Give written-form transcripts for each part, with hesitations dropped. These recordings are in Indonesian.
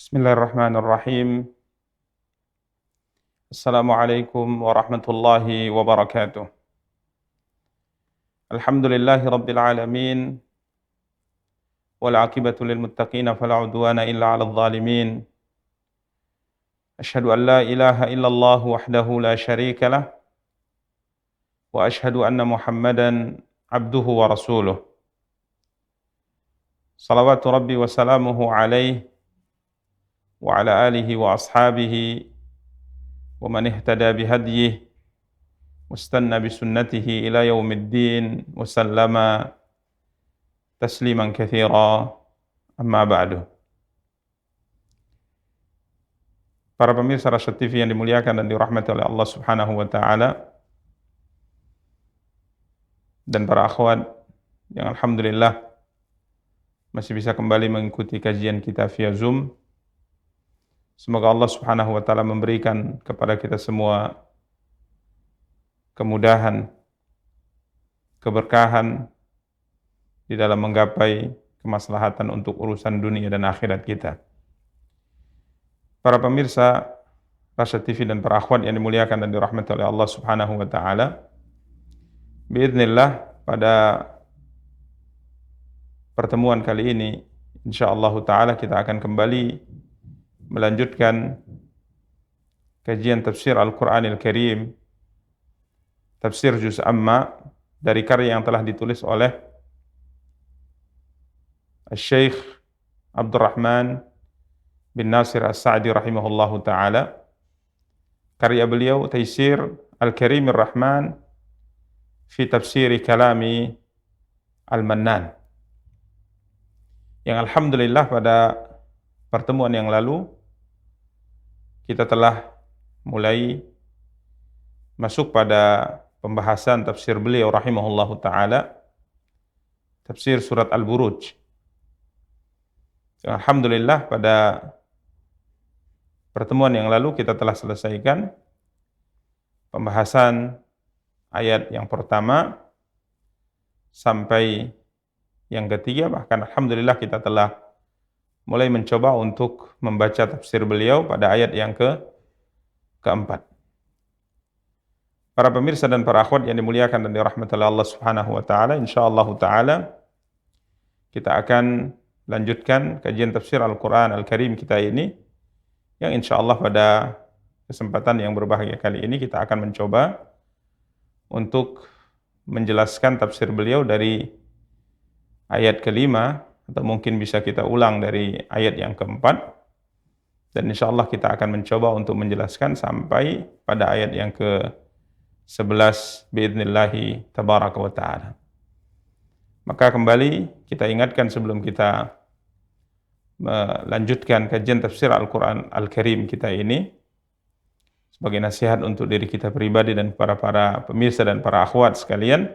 Bismillahirrahmanirrahim. Assalamualaikum warahmatullahi wabarakatuh. Alhamdulillahi rabbil alamin. Wal aqibatu lil muttaqina fala udwana illa 'alal zalimin. Asyhadu an la ilaha illallah wahdahu la syarika lah. Wa asyhadu anna Muhammadan abduhu wa rasuluh. Salawatu rabbi wa salamuhu alaihi wa ala alihi wa ashabihi wa man ihtada bihadyihi wastanna bisunnatihi ila yaumiddin wa sallama tasliman katsira, amma ba'du. Para pemirsa Rasyad TV yang dimuliakan dan dirahmati oleh Allah Subhanahu wa taala, dan para akhwat yang alhamdulillah masih bisa kembali mengikuti kajian kita via Zoom. Semoga Allah Subhanahu wa taala memberikan kepada kita semua kemudahan, keberkahan di dalam menggapai kemaslahatan untuk urusan dunia dan akhirat kita. Para pemirsa Rasyad TV dan para akhwat yang dimuliakan dan dirahmati oleh Allah Subhanahu wa taala, biidznillah pada pertemuan kali ini insyaallah taala kita akan kembali melanjutkan kajian tafsir Al-Qur'anil Karim, tafsir juz amma dari karya yang telah ditulis oleh Syekh Abdurrahman bin Nasir As-Sa'di rahimahullahu taala. Karya beliau Taisir Al-Karimir Rahman fi tafsiri kalami Al-Mannan, yang alhamdulillah pada pertemuan yang lalu kita telah mulai masuk pada pembahasan tafsir beliau rahimahullahu taala, tafsir surat Al-Buruj. Alhamdulillah pada pertemuan yang lalu kita telah selesaikan pembahasan ayat yang pertama sampai yang ketiga, bahkan alhamdulillah kita telah mulai mencoba untuk membaca tafsir beliau pada ayat yang keempat. Para pemirsa dan para akhwat yang dimuliakan dan dirahmati oleh Allah Subhanahu wa taala, insyaallah taala kita akan lanjutkan kajian tafsir Al-Qur'an Al-Karim kita ini, yang insyaallah pada kesempatan yang berbahagia kali ini kita akan mencoba untuk menjelaskan tafsir beliau dari ayat kelima, atau mungkin bisa kita ulang dari ayat yang keempat, dan insyaallah kita akan mencoba untuk menjelaskan sampai pada ayat yang ke-11 biidznillahi tabaraka wa ta'ala. Maka kembali kita ingatkan sebelum kita melanjutkan kajian tafsir Al-Quran Al-Karim kita ini, sebagai nasihat untuk diri kita pribadi dan para pemirsa dan para akhwat sekalian,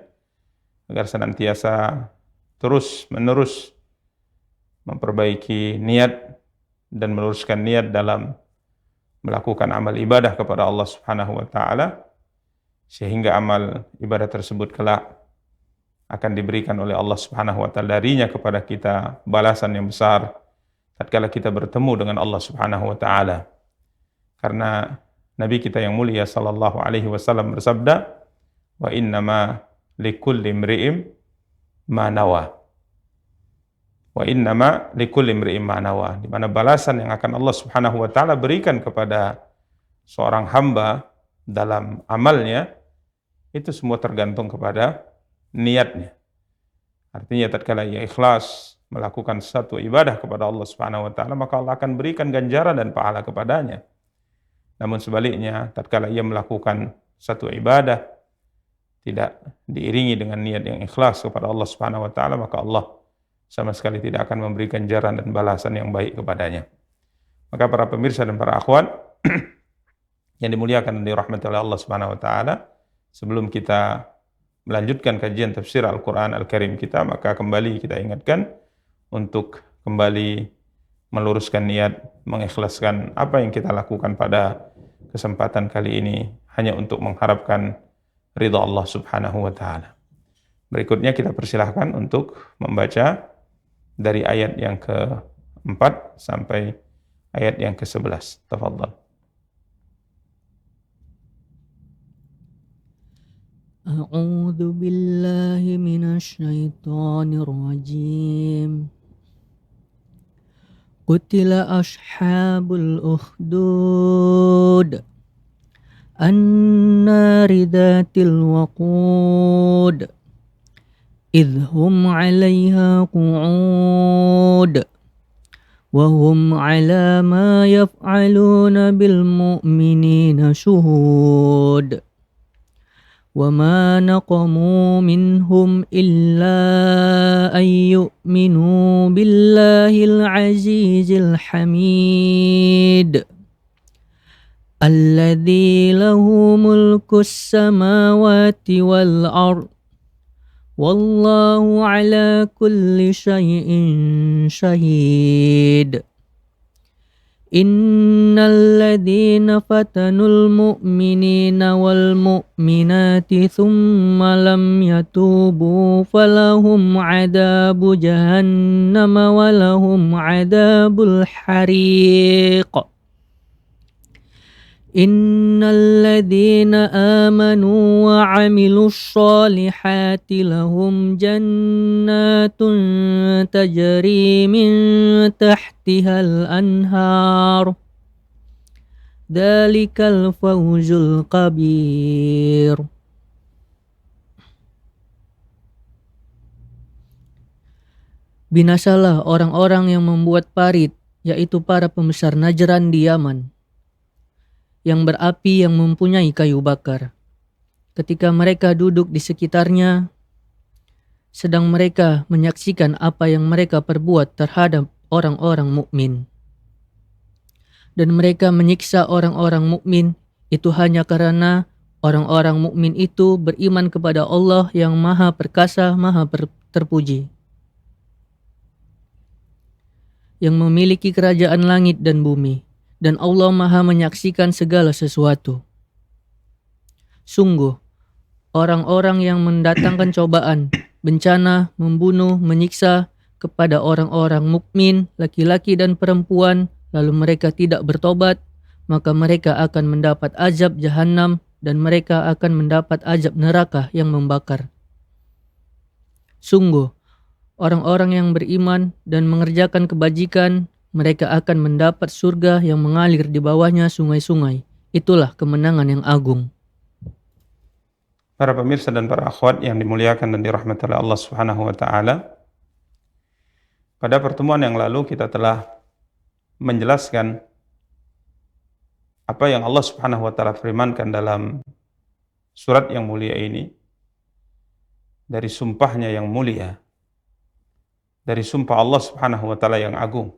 agar senantiasa terus-menerus memperbaiki niat dan meluruskan niat dalam melakukan amal ibadah kepada Allah Subhanahu wa taala, sehingga amal ibadah tersebut kelak akan diberikan oleh Allah Subhanahu wa taala darinya kepada kita balasan yang besar tatkala kita bertemu dengan Allah Subhanahu wa taala. Karena Nabi kita yang mulia sallallahu alaihi wasallam bersabda, "Wa innama likulli imri'in ma nawa." Wa innama likulli imri'in ma nawa, di mana balasan yang akan Allah Subhanahu wa taala berikan kepada seorang hamba dalam amalnya itu semua tergantung kepada niatnya. Artinya tatkala ia ikhlas melakukan satu ibadah kepada Allah Subhanahu wa taala, maka Allah akan berikan ganjaran dan pahala kepadanya. Namun sebaliknya, tatkala ia melakukan satu ibadah tidak diiringi dengan niat yang ikhlas kepada Allah Subhanahu wa taala, maka Allah sama sekali tidak akan memberikan ganjaran dan balasan yang baik kepadanya. Maka para pemirsa dan para akhwat yang dimuliakan dan dirahmati oleh Allah Subhanahu wa taala, sebelum kita melanjutkan kajian tafsir Al-Qur'an Al-Karim kita, maka kembali kita ingatkan untuk kembali meluruskan niat, mengikhlaskan apa yang kita lakukan pada kesempatan kali ini hanya untuk mengharapkan ridha Allah Subhanahu wa taala. Berikutnya kita persilahkan untuk membaca dari ayat yang keempat sampai ayat yang ke-11. Tafadhal. A'udzu billahi minasy syaithanir rajim. Qutila ashabul ukhdud annari dzatil waqud idhum 'alaiha qu'ud wa hum 'ala ma yaf'aluna bil mu'minina syuhud. وما نقموا منهم إلا أن يؤمنوا بالله العزيز الحميد الذي له ملك السماوات والأرض والله على كل شيء شهيد. إن الذين فتنوا المؤمنين والمؤمنات ثم لم يتوبوا فلهم عذاب جهنم ولهم عذاب الحريق. إن الذين آمنوا وعملوا الصالحات لهم جنات تجري من تحتها الأنهار ذلك الفوز الكبير. Binasalah orang-orang yang membuat parit, yaitu para pembesar Najran di Yaman, yang berapi yang mempunyai kayu bakar. Ketika mereka duduk di sekitarnya, sedang mereka menyaksikan apa yang mereka perbuat terhadap orang-orang mukmin. Dan mereka menyiksa orang-orang mukmin itu hanya karena orang-orang mukmin itu beriman kepada Allah yang Maha Perkasa, Maha Terpuji, yang memiliki kerajaan langit dan bumi. Dan Allah Maha menyaksikan segala sesuatu. Sungguh, orang-orang yang mendatangkan cobaan, bencana, membunuh, menyiksa kepada orang-orang mukmin, laki-laki dan perempuan, lalu mereka tidak bertobat, maka mereka akan mendapat azab jahanam dan mereka akan mendapat azab neraka yang membakar. Sungguh, orang-orang yang beriman dan mengerjakan kebajikan, mereka akan mendapat surga yang mengalir di bawahnya sungai-sungai. Itulah kemenangan yang agung. Para pemirsa dan para akhwat yang dimuliakan dan dirahmati oleh Allah Subhanahu wa taala. Pada pertemuan yang lalu kita telah menjelaskan apa yang Allah Subhanahu wa taala firmankan dalam surat yang mulia ini dari sumpahnya yang mulia, dari sumpah Allah Subhanahu wa taala yang agung.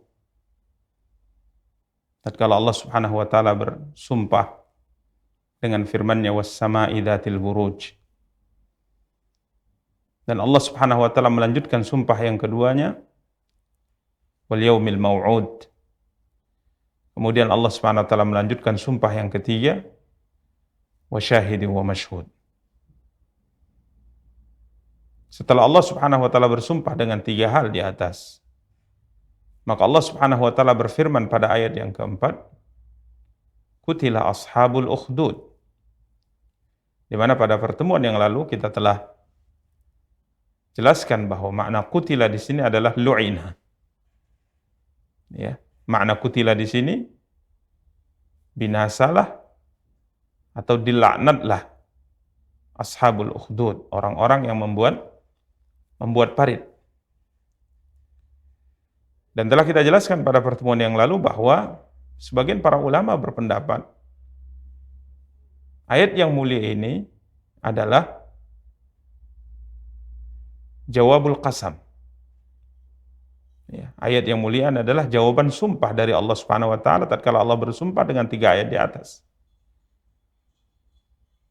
Tatkala Allah Subhanahu wa taala bersumpah dengan firman-Nya was-sama'i dzatil buruj. Dan Allah Subhanahu wa taala melanjutkan sumpah yang keduanya wal yaumil mau'ud. Kemudian Allah Subhanahu wa taala melanjutkan sumpah yang ketiga wa syahidin wa mashhud. Setelah Allah Subhanahu wa taala bersumpah dengan tiga hal di atas, maka Allah Subhanahu wa taala berfirman pada ayat yang keempat, Qutila ashabul ukhdud. Di mana pada pertemuan yang lalu kita telah jelaskan bahwa makna qutila di sini adalah lu'ina. Ya, makna qutila di sini binasalah atau dilaknatlah ashabul ukhdud, orang-orang yang membuat parit. Dan telah kita jelaskan pada pertemuan yang lalu bahwa sebagian para ulama berpendapat ayat yang mulia ini adalah jawabul qasam. Ya, ayat yang mulia adalah jawaban sumpah dari Allah Subhanahu wa taala tatkala Allah bersumpah dengan tiga ayat di atas.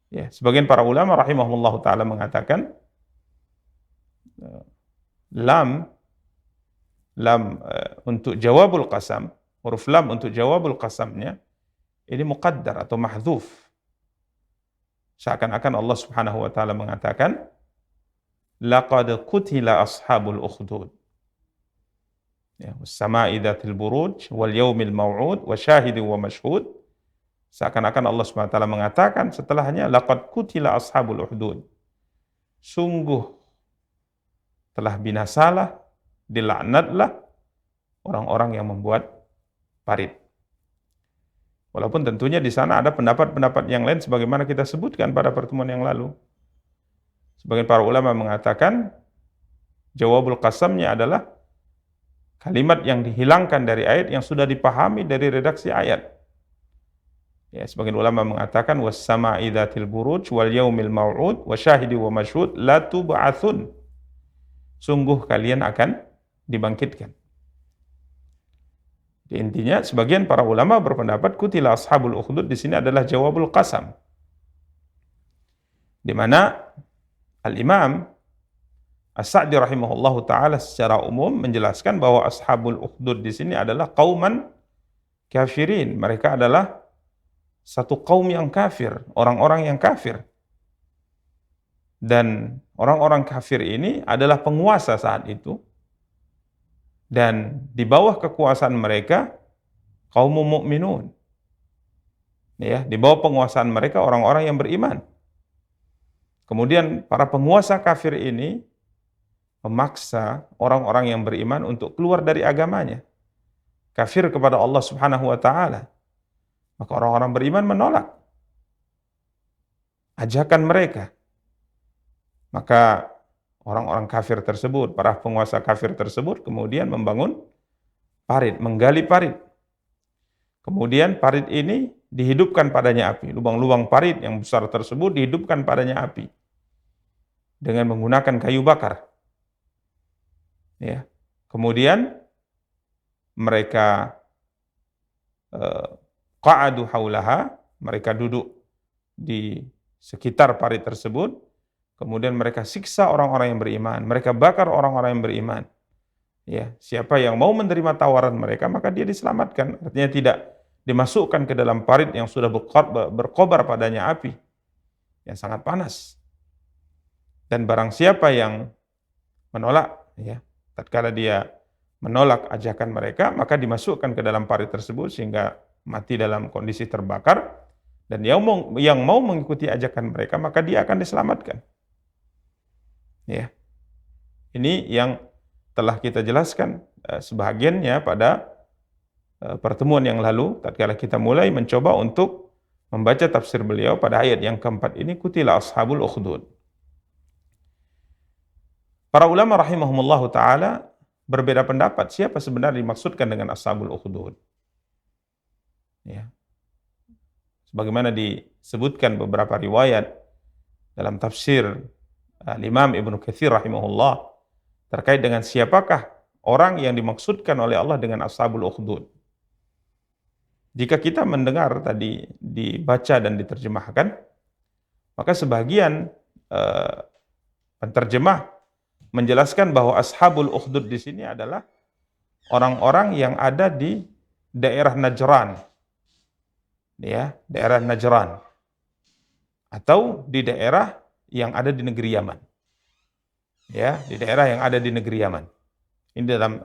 Ya, sebagian para ulama rahimahullahu taala mengatakan lam untuk jawabul qasam, huruf lam untuk jawabul qasamnya ini muqaddar atau mahdzuf. Seakan-akan Allah Subhanahu wa taala mengatakan laqad qutila ashabul ukhdud. Ya, was-sama'i dzatil buruj wal yaumil mau'ud wa syahidin wa mashhud. Seakan-akan Allah SWT mengatakan setelahnya laqad qutila ashabul ukhdud. Sungguh telah binasalah, dilaknatlah orang-orang yang membuat parit. Walaupun tentunya di sana ada pendapat-pendapat yang lain sebagaimana kita sebutkan pada pertemuan yang lalu. Sebagian para ulama mengatakan jawabul qasamnya adalah kalimat yang dihilangkan dari ayat yang sudah dipahami dari redaksi ayat. Ya, sebagian ulama mengatakan was-sama'i dzatil buruj wal yaumil mau'ud wa syahidi wa mashhud la tub'atsun. Sungguh kalian akan dibangkitkan. Intinya sebagian para ulama berpendapat kutila ashabul ukhdud di sini adalah jawabul qasam. Di mana Al-Imam As-Sa'di rahimahullahu taala secara umum menjelaskan bahwa ashabul ukhdud di sini adalah qauman kafirin. Mereka adalah satu kaum yang kafir, orang-orang yang kafir. Dan orang-orang kafir ini adalah penguasa saat itu. Dan di bawah kekuasaan mereka kaum mukminun. Ya, di bawah penguasaan mereka orang-orang yang beriman. Kemudian para penguasa kafir ini memaksa orang-orang yang beriman untuk keluar dari agamanya. Kafir kepada Allah Subhanahu wa taala. Maka orang-orang beriman menolak ajakan mereka. Maka orang-orang kafir tersebut, para penguasa kafir tersebut kemudian membangun parit, menggali parit. Kemudian parit ini dihidupkan padanya api. Lubang-lubang parit yang besar tersebut dihidupkan padanya api dengan menggunakan kayu bakar. Ya. Kemudian mereka qa'adu haulaha, mereka duduk di sekitar parit tersebut, kemudian mereka siksa orang-orang yang beriman, mereka bakar orang-orang yang beriman. Ya, siapa yang mau menerima tawaran mereka maka dia diselamatkan, artinya tidak dimasukkan ke dalam parit yang sudah berkobar padanya api yang sangat panas. Dan barang siapa yang menolak, ya, tatkala dia menolak ajakan mereka, maka dimasukkan ke dalam parit tersebut sehingga mati dalam kondisi terbakar, dan yang mau mengikuti ajakan mereka maka dia akan diselamatkan. Ya. Ini yang telah kita jelaskan sebahagiannya pada pertemuan yang lalu tatkala kita mulai mencoba untuk membaca tafsir beliau pada ayat yang keempat ini, kutila ashabul ukhdud. Para ulama rahimahumullahu taala berbeda pendapat siapa sebenarnya dimaksudkan dengan ashabul ukhdud. Ya. Sebagaimana disebutkan beberapa riwayat dalam tafsir Imam Ibnu Katsir rahimahullah terkait dengan siapakah orang yang dimaksudkan oleh Allah dengan ashabul ukhdud. Jika kita mendengar tadi dibaca dan diterjemahkan, maka sebagian penterjemah menjelaskan bahwa ashabul ukhdud di sini adalah orang-orang yang ada di daerah Najran. Ya, daerah Najran atau di daerah yang ada di negeri Yaman. Ya, di daerah yang ada di negeri Yaman. Ini dalam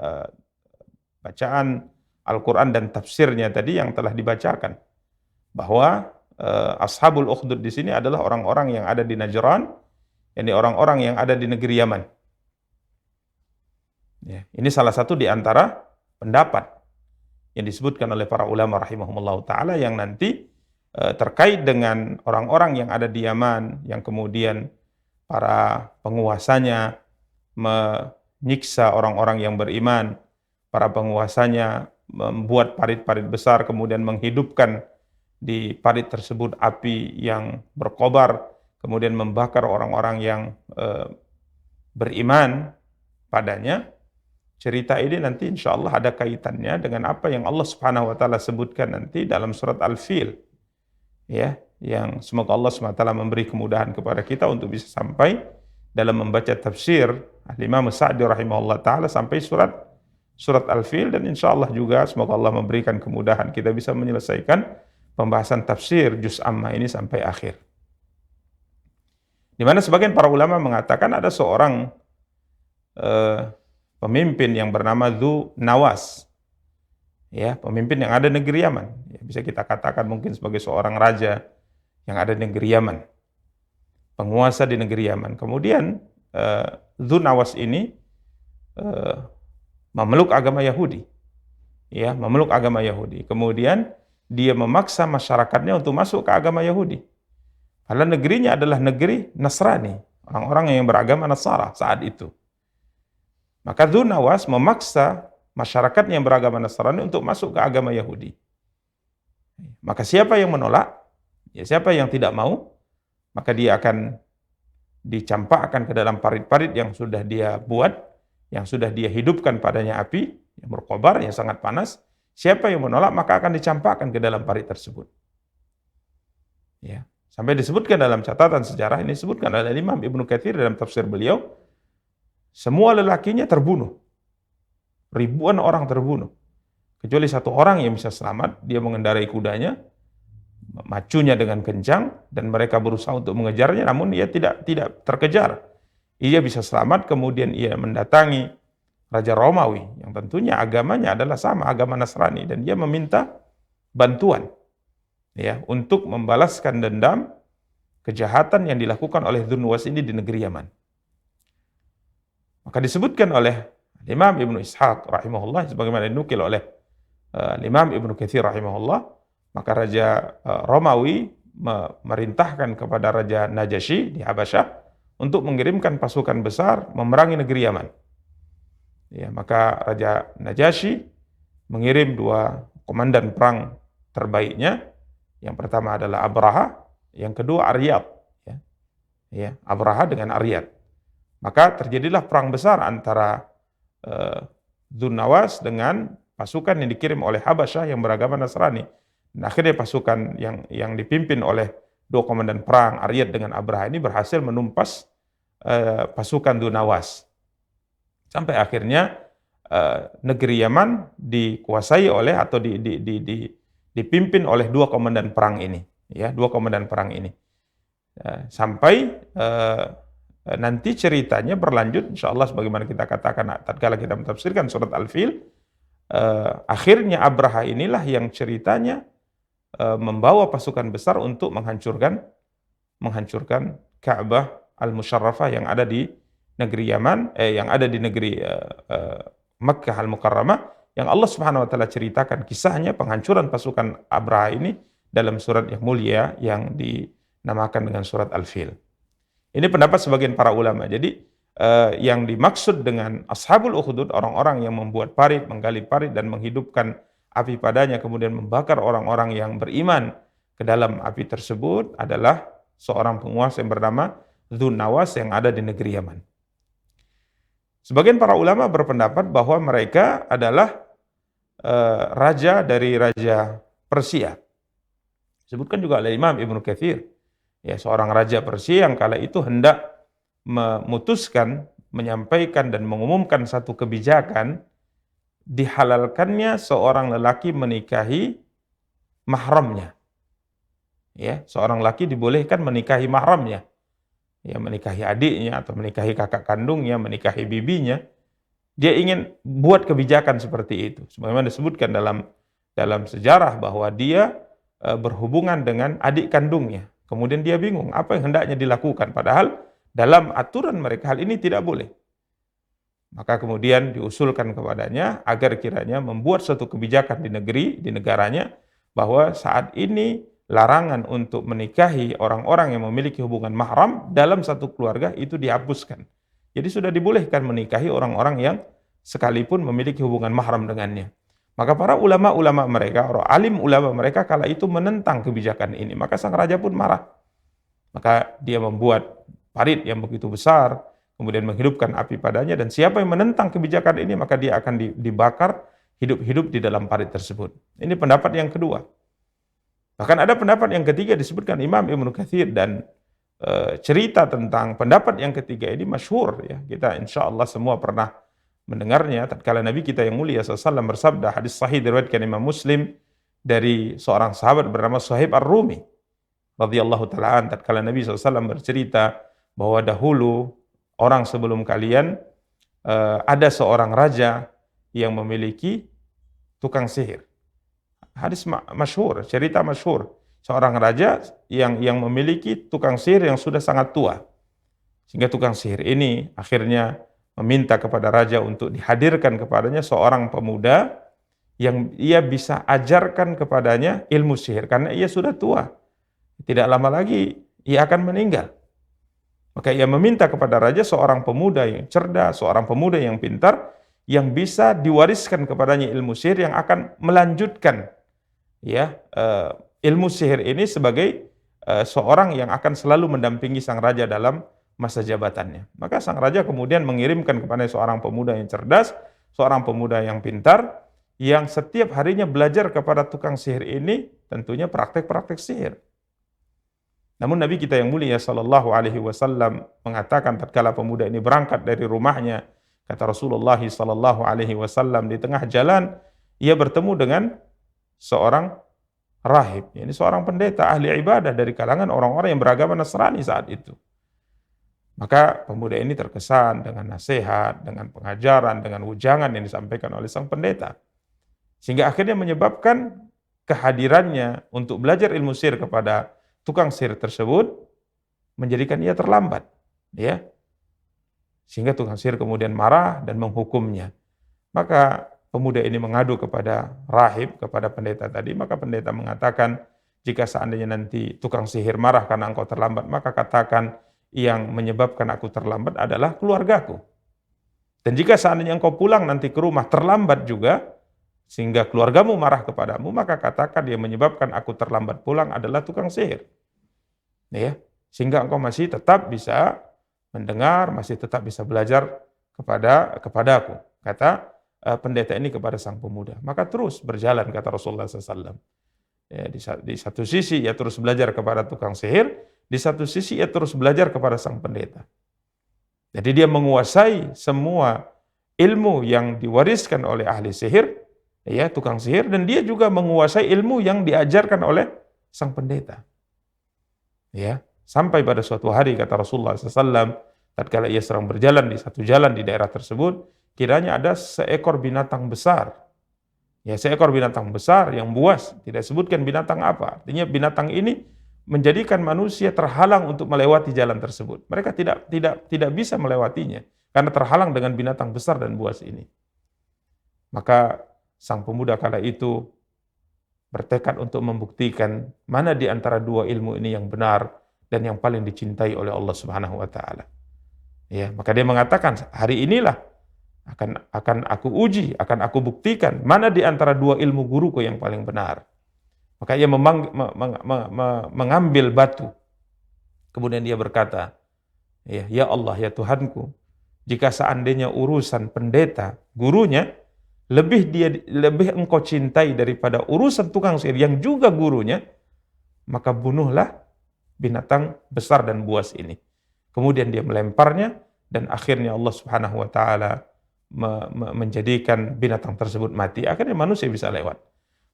bacaan Al-Qur'an dan tafsirnya tadi yang telah dibacakan bahwa ashabul ukhdud di sini adalah orang-orang yang ada di Najran, yakni orang-orang yang ada di negeri Yaman. Ya, ini salah satu di antara pendapat yang disebutkan oleh para ulama rahimahumullah ta'ala yang nanti terkait dengan orang-orang yang ada di Yaman yang kemudian para penguasanya menyiksa orang-orang yang beriman, para penguasanya membuat parit-parit besar kemudian menghidupkan di parit tersebut api yang berkobar kemudian membakar orang-orang yang beriman padanya. Cerita ini nanti insya Allah ada kaitannya dengan apa yang Allah Subhanahu wa taala sebutkan nanti dalam surat Al-Fil. Ya, yang semoga Allah Subhanahu wa taala memberi kemudahan kepada kita untuk bisa sampai dalam membaca tafsir Imam Sa'di rahimahullah taala sampai surat Al-Fil, dan insya Allah juga semoga Allah memberikan kemudahan kita bisa menyelesaikan pembahasan tafsir juz amma ini sampai akhir. Di mana sebagian para ulama mengatakan ada seorang pemimpin yang bernama Dzu Nawas. Ya, pemimpin yang ada di negeri Yaman. Ya, bisa kita katakan mungkin sebagai seorang raja yang ada di negeri Yaman. Penguasa di negeri Yaman. Kemudian Dzu Nawas ini memeluk agama Yahudi. Ya, memeluk agama Yahudi. Kemudian dia memaksa masyarakatnya untuk masuk ke agama Yahudi. Karena negerinya adalah negeri Nasrani, orang-orang yang beragama Nasara saat itu. Maka Dzu Nawas memaksa masyarakat yang beragama Nasrani untuk masuk ke agama Yahudi. Maka siapa yang menolak, ya siapa yang tidak mau, maka dia akan dicampakkan ke dalam parit-parit yang sudah dia buat, yang sudah dia hidupkan padanya api, yang berkobar, yang sangat panas. Siapa yang menolak, maka akan dicampakkan ke dalam parit tersebut. Ya. Sampai disebutkan dalam catatan sejarah, ini disebutkan oleh Imam Ibnu Katsir dalam tafsir beliau, semua lelakinya terbunuh. Ribuan orang terbunuh. Kecuali satu orang yang bisa selamat, dia mengendarai kudanya, macunya dengan kencang, dan mereka berusaha untuk mengejarnya, namun ia tidak terkejar. Ia bisa selamat, kemudian ia mendatangi Raja Romawi, yang tentunya agamanya adalah sama, agama Nasrani, dan dia meminta bantuan ya untuk membalaskan dendam kejahatan yang dilakukan oleh Dzu Nawas ini di negeri Yaman. Maka disebutkan oleh Imam Ibnu Ishaq rahimahullah, sebagaimana dinukil oleh Imam Ibnu Katsir rahimahullah, maka Raja Romawi memerintahkan kepada Raja Najasyi di Habasyah untuk mengirimkan pasukan besar memerangi negeri Yaman. Ya, maka Raja Najasyi mengirim 2 komandan perang terbaiknya. Yang pertama adalah Abraha, yang kedua Aryad. Ya, Abraha dengan Aryad. Maka terjadilah perang besar antara Dzu Nawas dengan pasukan yang dikirim oleh Habasyah yang beragama Nasrani. Dan akhirnya pasukan yang dipimpin oleh 2 komandan perang, Aryad dengan Abraha ini berhasil menumpas pasukan Dzu Nawas. Sampai akhirnya negeri Yaman dikuasai oleh atau dipimpin oleh 2 komandan perang ini. Ya, 2 komandan perang ini. Sampai nanti ceritanya berlanjut insyaallah sebagaimana kita katakan tatkala kita mentafsirkan surat Al-Fil, akhirnya Abraha inilah yang ceritanya membawa pasukan besar untuk menghancurkan Ka'bah Al-Musyarrafah yang ada di negeri Yaman, yang ada di negeri Makkah Al-Mukarramah, yang Allah Subhanahu wa taala ceritakan kisahnya penghancuran pasukan Abraha ini dalam surat yang mulia yang dinamakan dengan surat Al-Fil. Ini pendapat sebagian para ulama. Jadi yang dimaksud dengan Ashabul Ukhdud, orang-orang yang membuat parit, menggali parit dan menghidupkan api padanya, kemudian membakar orang-orang yang beriman ke dalam api tersebut adalah seorang penguasa yang bernama Dzu Nawas yang ada di negeri Yaman. Sebagian para ulama berpendapat bahwa mereka adalah raja dari Raja Persia. Disebutkan juga oleh Imam Ibnu Katsir. Ya, seorang raja Persia yang kala itu hendak memutuskan, menyampaikan dan mengumumkan satu kebijakan dihalalkannya seorang lelaki menikahi mahramnya. Ya, seorang lelaki dibolehkan menikahi mahramnya. Ya, menikahi adiknya atau menikahi kakak kandungnya, menikahi bibinya. Dia ingin buat kebijakan seperti itu. Sebagaimana disebutkan dalam sejarah bahwa dia berhubungan dengan adik kandungnya. Kemudian dia bingung apa yang hendaknya dilakukan, padahal dalam aturan mereka hal ini tidak boleh. Maka kemudian diusulkan kepadanya agar kiranya membuat suatu kebijakan di negaranya, bahwa saat ini larangan untuk menikahi orang-orang yang memiliki hubungan mahram dalam satu keluarga itu dihapuskan. Jadi sudah dibolehkan menikahi orang-orang yang sekalipun memiliki hubungan mahram dengannya. Maka para ulama-ulama mereka, orang alim ulama mereka kala itu menentang kebijakan ini. Maka sang raja pun marah. Maka dia membuat parit yang begitu besar, kemudian menghidupkan api padanya, dan siapa yang menentang kebijakan ini maka dia akan dibakar hidup-hidup di dalam parit tersebut. Ini pendapat yang kedua. Bahkan ada pendapat yang ketiga disebutkan Imam Ibnu Katsir, dan cerita tentang pendapat yang ketiga ini masyhur ya. Kita insyaallah semua pernah mendengarnya tatkala Nabi kita yang mulia SAW bersabda, hadis sahih diriwayatkan Imam Muslim dari seorang sahabat bernama Suhaib Ar-Rumi radhiyallahu taala an, tatkala Nabi SAW bercerita bahwa dahulu orang sebelum kalian ada seorang raja yang memiliki tukang sihir. Hadis masyhur, cerita masyhur. Seorang raja yang memiliki tukang sihir yang sudah sangat tua. Sehingga tukang sihir ini akhirnya meminta kepada raja untuk dihadirkan kepadanya seorang pemuda yang ia bisa ajarkan kepadanya ilmu sihir. Karena ia sudah tua. Tidak lama lagi ia akan meninggal. Maka ia meminta kepada raja seorang pemuda yang cerdas, seorang pemuda yang pintar, yang bisa diwariskan kepadanya ilmu sihir yang akan melanjutkan ilmu sihir ini sebagai seorang yang akan selalu mendampingi sang raja dalam masa jabatannya. Maka sang raja kemudian mengirimkan kepada seorang pemuda yang cerdas, seorang pemuda yang pintar, yang setiap harinya belajar kepada tukang sihir ini tentunya praktek-praktek sihir. Namun Nabi kita yang mulia sallallahu alaihi wasallam mengatakan tatkala pemuda ini berangkat dari rumahnya, kata Rasulullah sallallahu alaihi wasallam, di tengah jalan ia bertemu dengan seorang rahib, ini seorang pendeta ahli ibadah dari kalangan orang-orang yang beragama Nasrani saat itu. Maka pemuda ini terkesan dengan nasihat, dengan pengajaran, dengan ujangan yang disampaikan oleh sang pendeta. Sehingga akhirnya menyebabkan kehadirannya untuk belajar ilmu sihir kepada tukang sihir tersebut menjadikan ia terlambat, ya. Sehingga tukang sihir kemudian marah dan menghukumnya. Maka pemuda ini mengadu kepada rahib, kepada pendeta tadi, maka pendeta mengatakan, jika seandainya nanti tukang sihir marah karena engkau terlambat, maka katakan yang menyebabkan aku terlambat adalah keluargaku. Dan jika seandainya engkau pulang nanti ke rumah terlambat juga, sehingga keluargamu marah kepadamu, maka katakan yang menyebabkan aku terlambat pulang adalah tukang sihir. Ya, sehingga engkau masih tetap bisa mendengar, masih tetap bisa belajar kepadaku. Kata pendeta ini kepada sang pemuda. Maka terus berjalan, kata Rasulullah SAW. Ya, di satu sisi ia terus belajar kepada tukang sihir, di satu sisi ia terus belajar kepada sang pendeta. Jadi dia menguasai semua ilmu yang diwariskan oleh ahli sihir, ya, tukang sihir, dan dia juga menguasai ilmu yang diajarkan oleh sang pendeta. Ya, sampai pada suatu hari, kata Rasulullah SAW, tatkala ia sedang berjalan di satu jalan di daerah tersebut, kiranya ada seekor binatang besar. Ya, seekor binatang besar yang buas, tidak sebutkan binatang apa. Artinya binatang ini menjadikan manusia terhalang untuk melewati jalan tersebut. Mereka tidak bisa melewatinya karena terhalang dengan binatang besar dan buas ini. Maka sang pemuda kala itu bertekad untuk membuktikan mana di antara dua ilmu ini yang benar dan yang paling dicintai oleh Allah Subhanahu wa taala. Ya, maka dia mengatakan, hari inilah akan aku uji, akan aku buktikan mana di antara dua ilmu guruku yang paling benar. Maka ia mengambil batu. Kemudian dia berkata, ya Allah, ya Tuhanku, jika seandainya urusan pendeta, gurunya, lebih engkau cintai daripada urusan tukang sihir yang juga gurunya, maka bunuhlah binatang besar dan buas ini. Kemudian dia melemparnya, dan akhirnya Allah Subhanahu wa taala menjadikan binatang tersebut mati. Akhirnya manusia bisa lewat.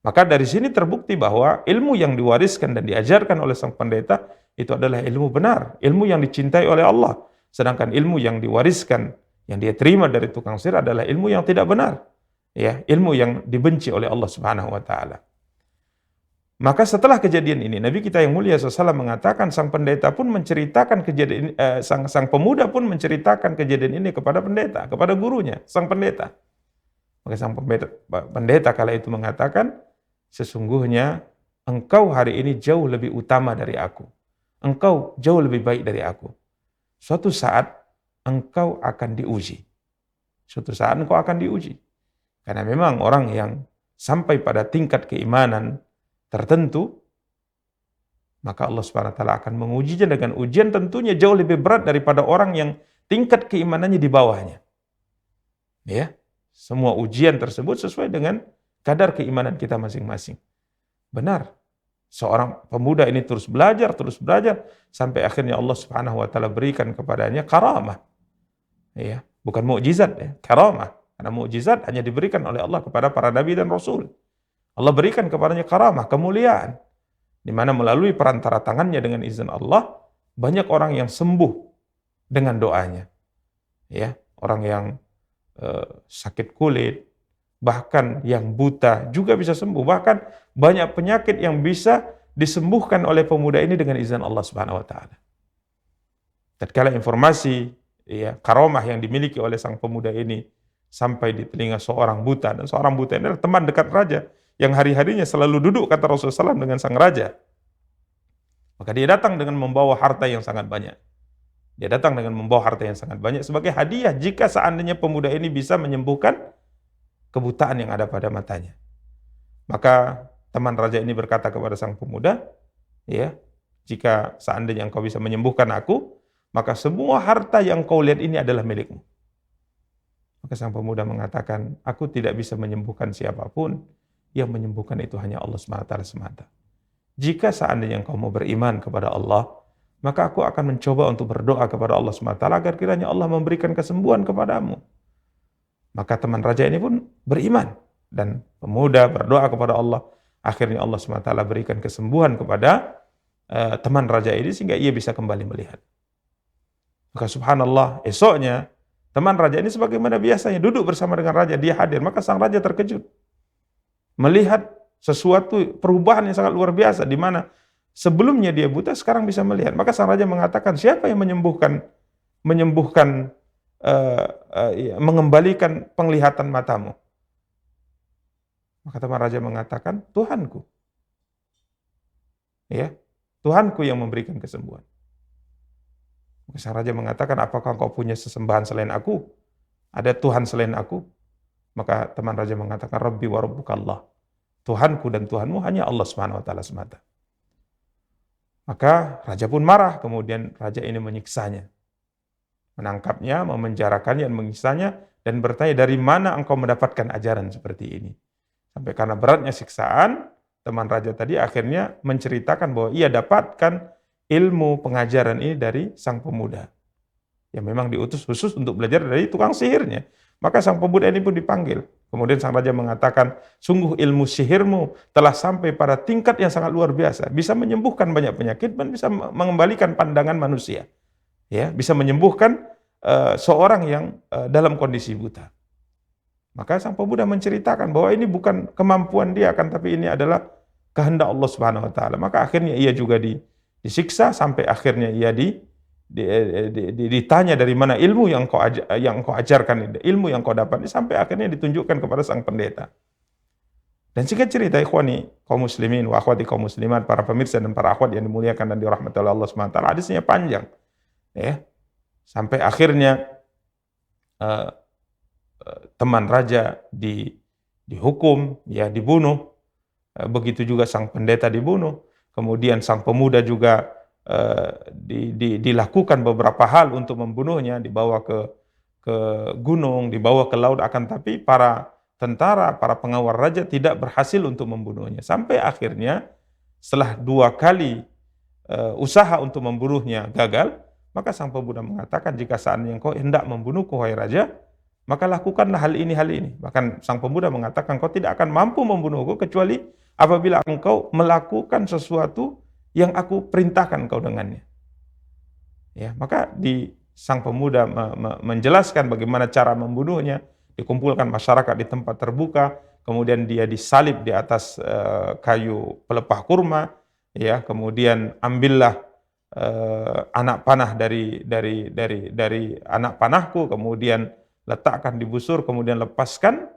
Maka dari sini terbukti bahwa ilmu yang diwariskan dan diajarkan oleh sang pendeta itu adalah ilmu benar, ilmu yang dicintai oleh Allah. Sedangkan ilmu yang diwariskan, yang dia terima dari tukang sihir adalah ilmu yang tidak benar. Ya, ilmu yang dibenci oleh Allah Subhanahu wa taala. Maka setelah kejadian ini, Nabi kita yang mulia SAW mengatakan, sang pendeta pun menceritakan kejadian, sang pemuda pun menceritakan kejadian ini kepada pendeta, kepada gurunya, sang pendeta. Maka sang pendeta kala itu mengatakan, sesungguhnya engkau hari ini jauh lebih utama dari aku. Engkau jauh lebih baik dari aku. Suatu saat engkau akan diuji. Suatu saat engkau akan diuji. Karena memang orang yang sampai pada tingkat keimanan tertentu, maka Allah Subhanahu wa taala akan mengujinya dengan ujian tentunya jauh lebih berat daripada orang yang tingkat keimanannya di bawahnya. Ya, semua ujian tersebut sesuai dengan kadar keimanan kita masing-masing. Benar, seorang pemuda ini terus belajar sampai akhirnya Allah Subhanahu wa taala berikan kepadanya karamah. Ya, bukan mukjizat ya, karamah. Karena mukjizat hanya diberikan oleh Allah kepada para nabi dan rasul. Allah berikan kepadanya karamah, kemuliaan, di mana melalui perantara tangannya dengan izin Allah, banyak orang yang sembuh dengan doanya. Ya, orang yang sakit kulit, bahkan yang buta juga bisa sembuh. Bahkan banyak penyakit yang bisa disembuhkan oleh pemuda ini dengan izin Allah Subhanahu wa taala. Tatkala informasi ya karomah yang dimiliki oleh sang pemuda ini sampai di telinga seorang buta, dan seorang buta ini adalah teman dekat raja yang hari-harinya selalu duduk, kata Rasulullah SAW, dengan sang raja. Maka dia datang dengan membawa harta yang sangat banyak. Dia datang dengan membawa harta yang sangat banyak sebagai hadiah jika seandainya pemuda ini bisa menyembuhkan kebutaan yang ada pada matanya. Maka teman raja ini berkata kepada sang pemuda, ya, jika seandainya engkau bisa menyembuhkan aku, maka semua harta yang kau lihat ini adalah milikmu. Maka sang pemuda mengatakan, aku tidak bisa menyembuhkan siapapun, yang menyembuhkan itu hanya Allah SWT semata. Jika seandainya engkau mau beriman kepada Allah, maka aku akan mencoba untuk berdoa kepada Allah SWT agar kiranya Allah memberikan kesembuhan kepadamu. Maka teman raja ini pun beriman, dan pemuda berdoa kepada Allah. Akhirnya Allah SWT berikan kesembuhan kepada teman raja ini sehingga ia bisa kembali melihat. Maka subhanallah, esoknya teman raja ini sebagaimana biasanya duduk bersama dengan raja, dia hadir. Maka sang raja terkejut melihat sesuatu perubahan yang sangat luar biasa, di mana sebelumnya dia buta, sekarang bisa melihat. Maka sang raja mengatakan, siapa yang mengembalikan penglihatan matamu? Maka teman raja mengatakan, Tuhanku. Ya, Tuhanku yang memberikan kesembuhan. Maka sang raja mengatakan, apakah kau punya sesembahan selain aku? Ada Tuhan selain aku? Maka teman raja mengatakan, Rabbi wa Rabbuka Allah. Tuhanku dan Tuhanmu hanya Allah Subhanahu wa taala semata. Maka raja pun marah, kemudian raja ini menyiksanya. Menangkapnya, memenjarakannya, dan menyiksanya, dan bertanya, dari mana engkau mendapatkan ajaran seperti ini? Sampai karena beratnya siksaan, teman raja tadi akhirnya menceritakan bahwa ia dapatkan ilmu pengajaran ini dari sang pemuda, yang memang diutus khusus untuk belajar dari tukang sihirnya. Maka sang pemuda ini pun dipanggil. Kemudian sang raja mengatakan, sungguh ilmu sihirmu telah sampai pada tingkat yang sangat luar biasa. Bisa menyembuhkan banyak penyakit dan bisa mengembalikan pandangan manusia. Ya, bisa menyembuhkan seorang yang dalam kondisi buta. Maka sang pemuda menceritakan bahwa ini bukan kemampuan dia, kan, tapi ini adalah kehendak Allah Subhanahu wa taala. Maka akhirnya ia juga disiksa sampai akhirnya ia ditanya dari mana ilmu yang kau ajarkan, ilmu yang kau dapat, sampai akhirnya ditunjukkan kepada sang pendeta. Dan singkat cerita, ikhwani kaum muslimin wa akhwati kaum muslimat, para pemirsa dan para akhwat yang dimuliakan dan dirahmati oleh Allah Subhanahu wa taala, hadisnya panjang. Ya. Sampai akhirnya teman raja dihukum, ya, dibunuh. Begitu juga sang pendeta dibunuh. Kemudian sang pemuda juga dilakukan beberapa hal untuk membunuhnya, dibawa ke gunung, dibawa ke laut, akan tapi para tentara, para pengawal raja tidak berhasil untuk membunuhnya. Sampai akhirnya setelah 2 kali usaha untuk membunuhnya gagal, maka sang pemuda mengatakan, jika seandainya engkau hendak membunuhku, wahai raja, maka lakukanlah hal ini. Bahkan sang pemuda mengatakan, kau tidak akan mampu membunuhku kecuali apabila engkau melakukan sesuatu yang aku perintahkan kau dengannya. Ya, maka sang pemuda menjelaskan bagaimana cara membunuhnya. Dikumpulkan masyarakat di tempat terbuka, kemudian dia disalib di atas kayu pelepah kurma. Ya, kemudian ambillah anak panah dari anak panahku, kemudian letakkan di busur, kemudian lepaskan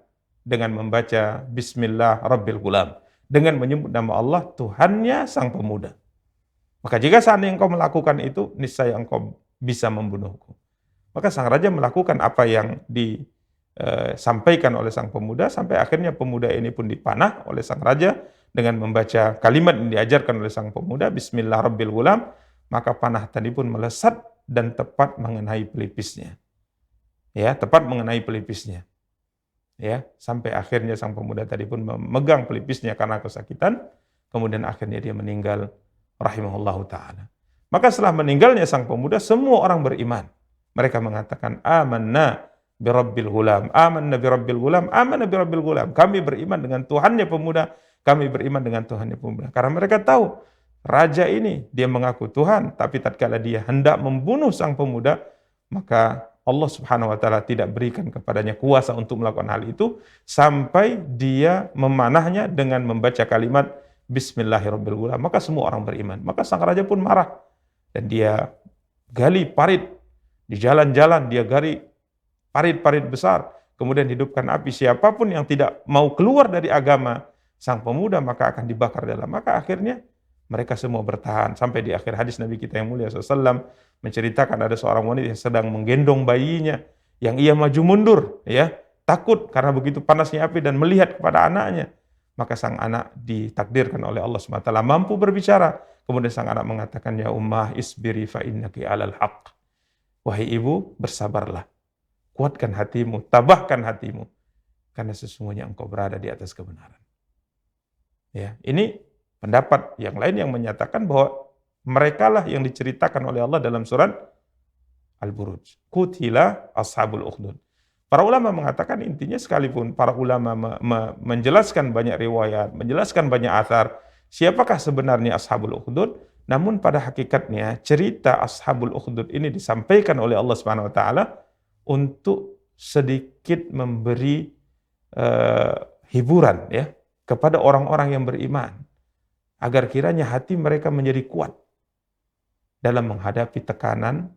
dengan membaca Bismillah Rabbil Ghulam, dengan menyebut nama Allah, Tuhannya sang pemuda. Maka jika seandainya engkau melakukan itu, niscaya engkau bisa membunuhku. Maka sang raja melakukan apa yang disampaikan oleh sang pemuda, sampai akhirnya pemuda ini pun dipanah oleh sang raja dengan membaca kalimat yang diajarkan oleh sang pemuda, Bismillah Rabbil Ghulam. Maka panah tadi pun melesat dan tepat mengenai pelipisnya. Ya, tepat mengenai pelipisnya. Ya, sampai akhirnya sang pemuda tadi pun memegang pelipisnya karena kesakitan, kemudian akhirnya dia meninggal rahimahullahu ta'ala. Maka setelah meninggalnya sang pemuda, semua orang beriman. Mereka mengatakan, amanna birabbil ghulam, amanna birabbil ghulam, amanna birabbil ghulam. Kami beriman dengan Tuhannya pemuda, kami beriman dengan Tuhannya pemuda. Karena mereka tahu, raja ini, dia mengaku Tuhan, tapi tatkala dia hendak membunuh sang pemuda, maka Allah Subhanahu wa taala tidak berikan kepadanya kuasa untuk melakukan hal itu sampai dia memanahnya dengan membaca kalimat Bismillahirrahmanirrahim. Maka semua orang beriman. Maka sang raja pun marah dan dia gali parit di jalan-jalan, dia gali parit-parit besar, kemudian hidupkan api. Siapapun yang tidak mau keluar dari agama sang pemuda maka akan dibakar dalam. Maka akhirnya mereka semua bertahan sampai di akhir hadis Nabi kita yang mulia SAW menceritakan ada seorang wanita yang sedang menggendong bayinya yang ia maju mundur, ya, takut karena begitu panasnya api dan melihat kepada anaknya. Maka sang anak ditakdirkan oleh Allah SWT mampu berbicara. Kemudian sang anak mengatakan, ya ummah isbiri fa innaki alal haq. Wahai ibu, bersabarlah. Kuatkan hatimu, tabahkan hatimu. Karena sesungguhnya engkau berada di atas kebenaran. Ya, ini pendapat yang lain yang menyatakan bahwa merekalah yang diceritakan oleh Allah dalam surat Al-Buruj. Qutila ashabul ukhdud. Para ulama mengatakan intinya sekalipun para ulama menjelaskan banyak riwayat, menjelaskan banyak athar, siapakah sebenarnya ashabul ukhdud, namun pada hakikatnya cerita ashabul ukhdud ini disampaikan oleh Allah Subhanahu wa taala untuk sedikit memberi hiburan, ya, kepada orang-orang yang beriman agar kiranya hati mereka menjadi kuat dalam menghadapi tekanan,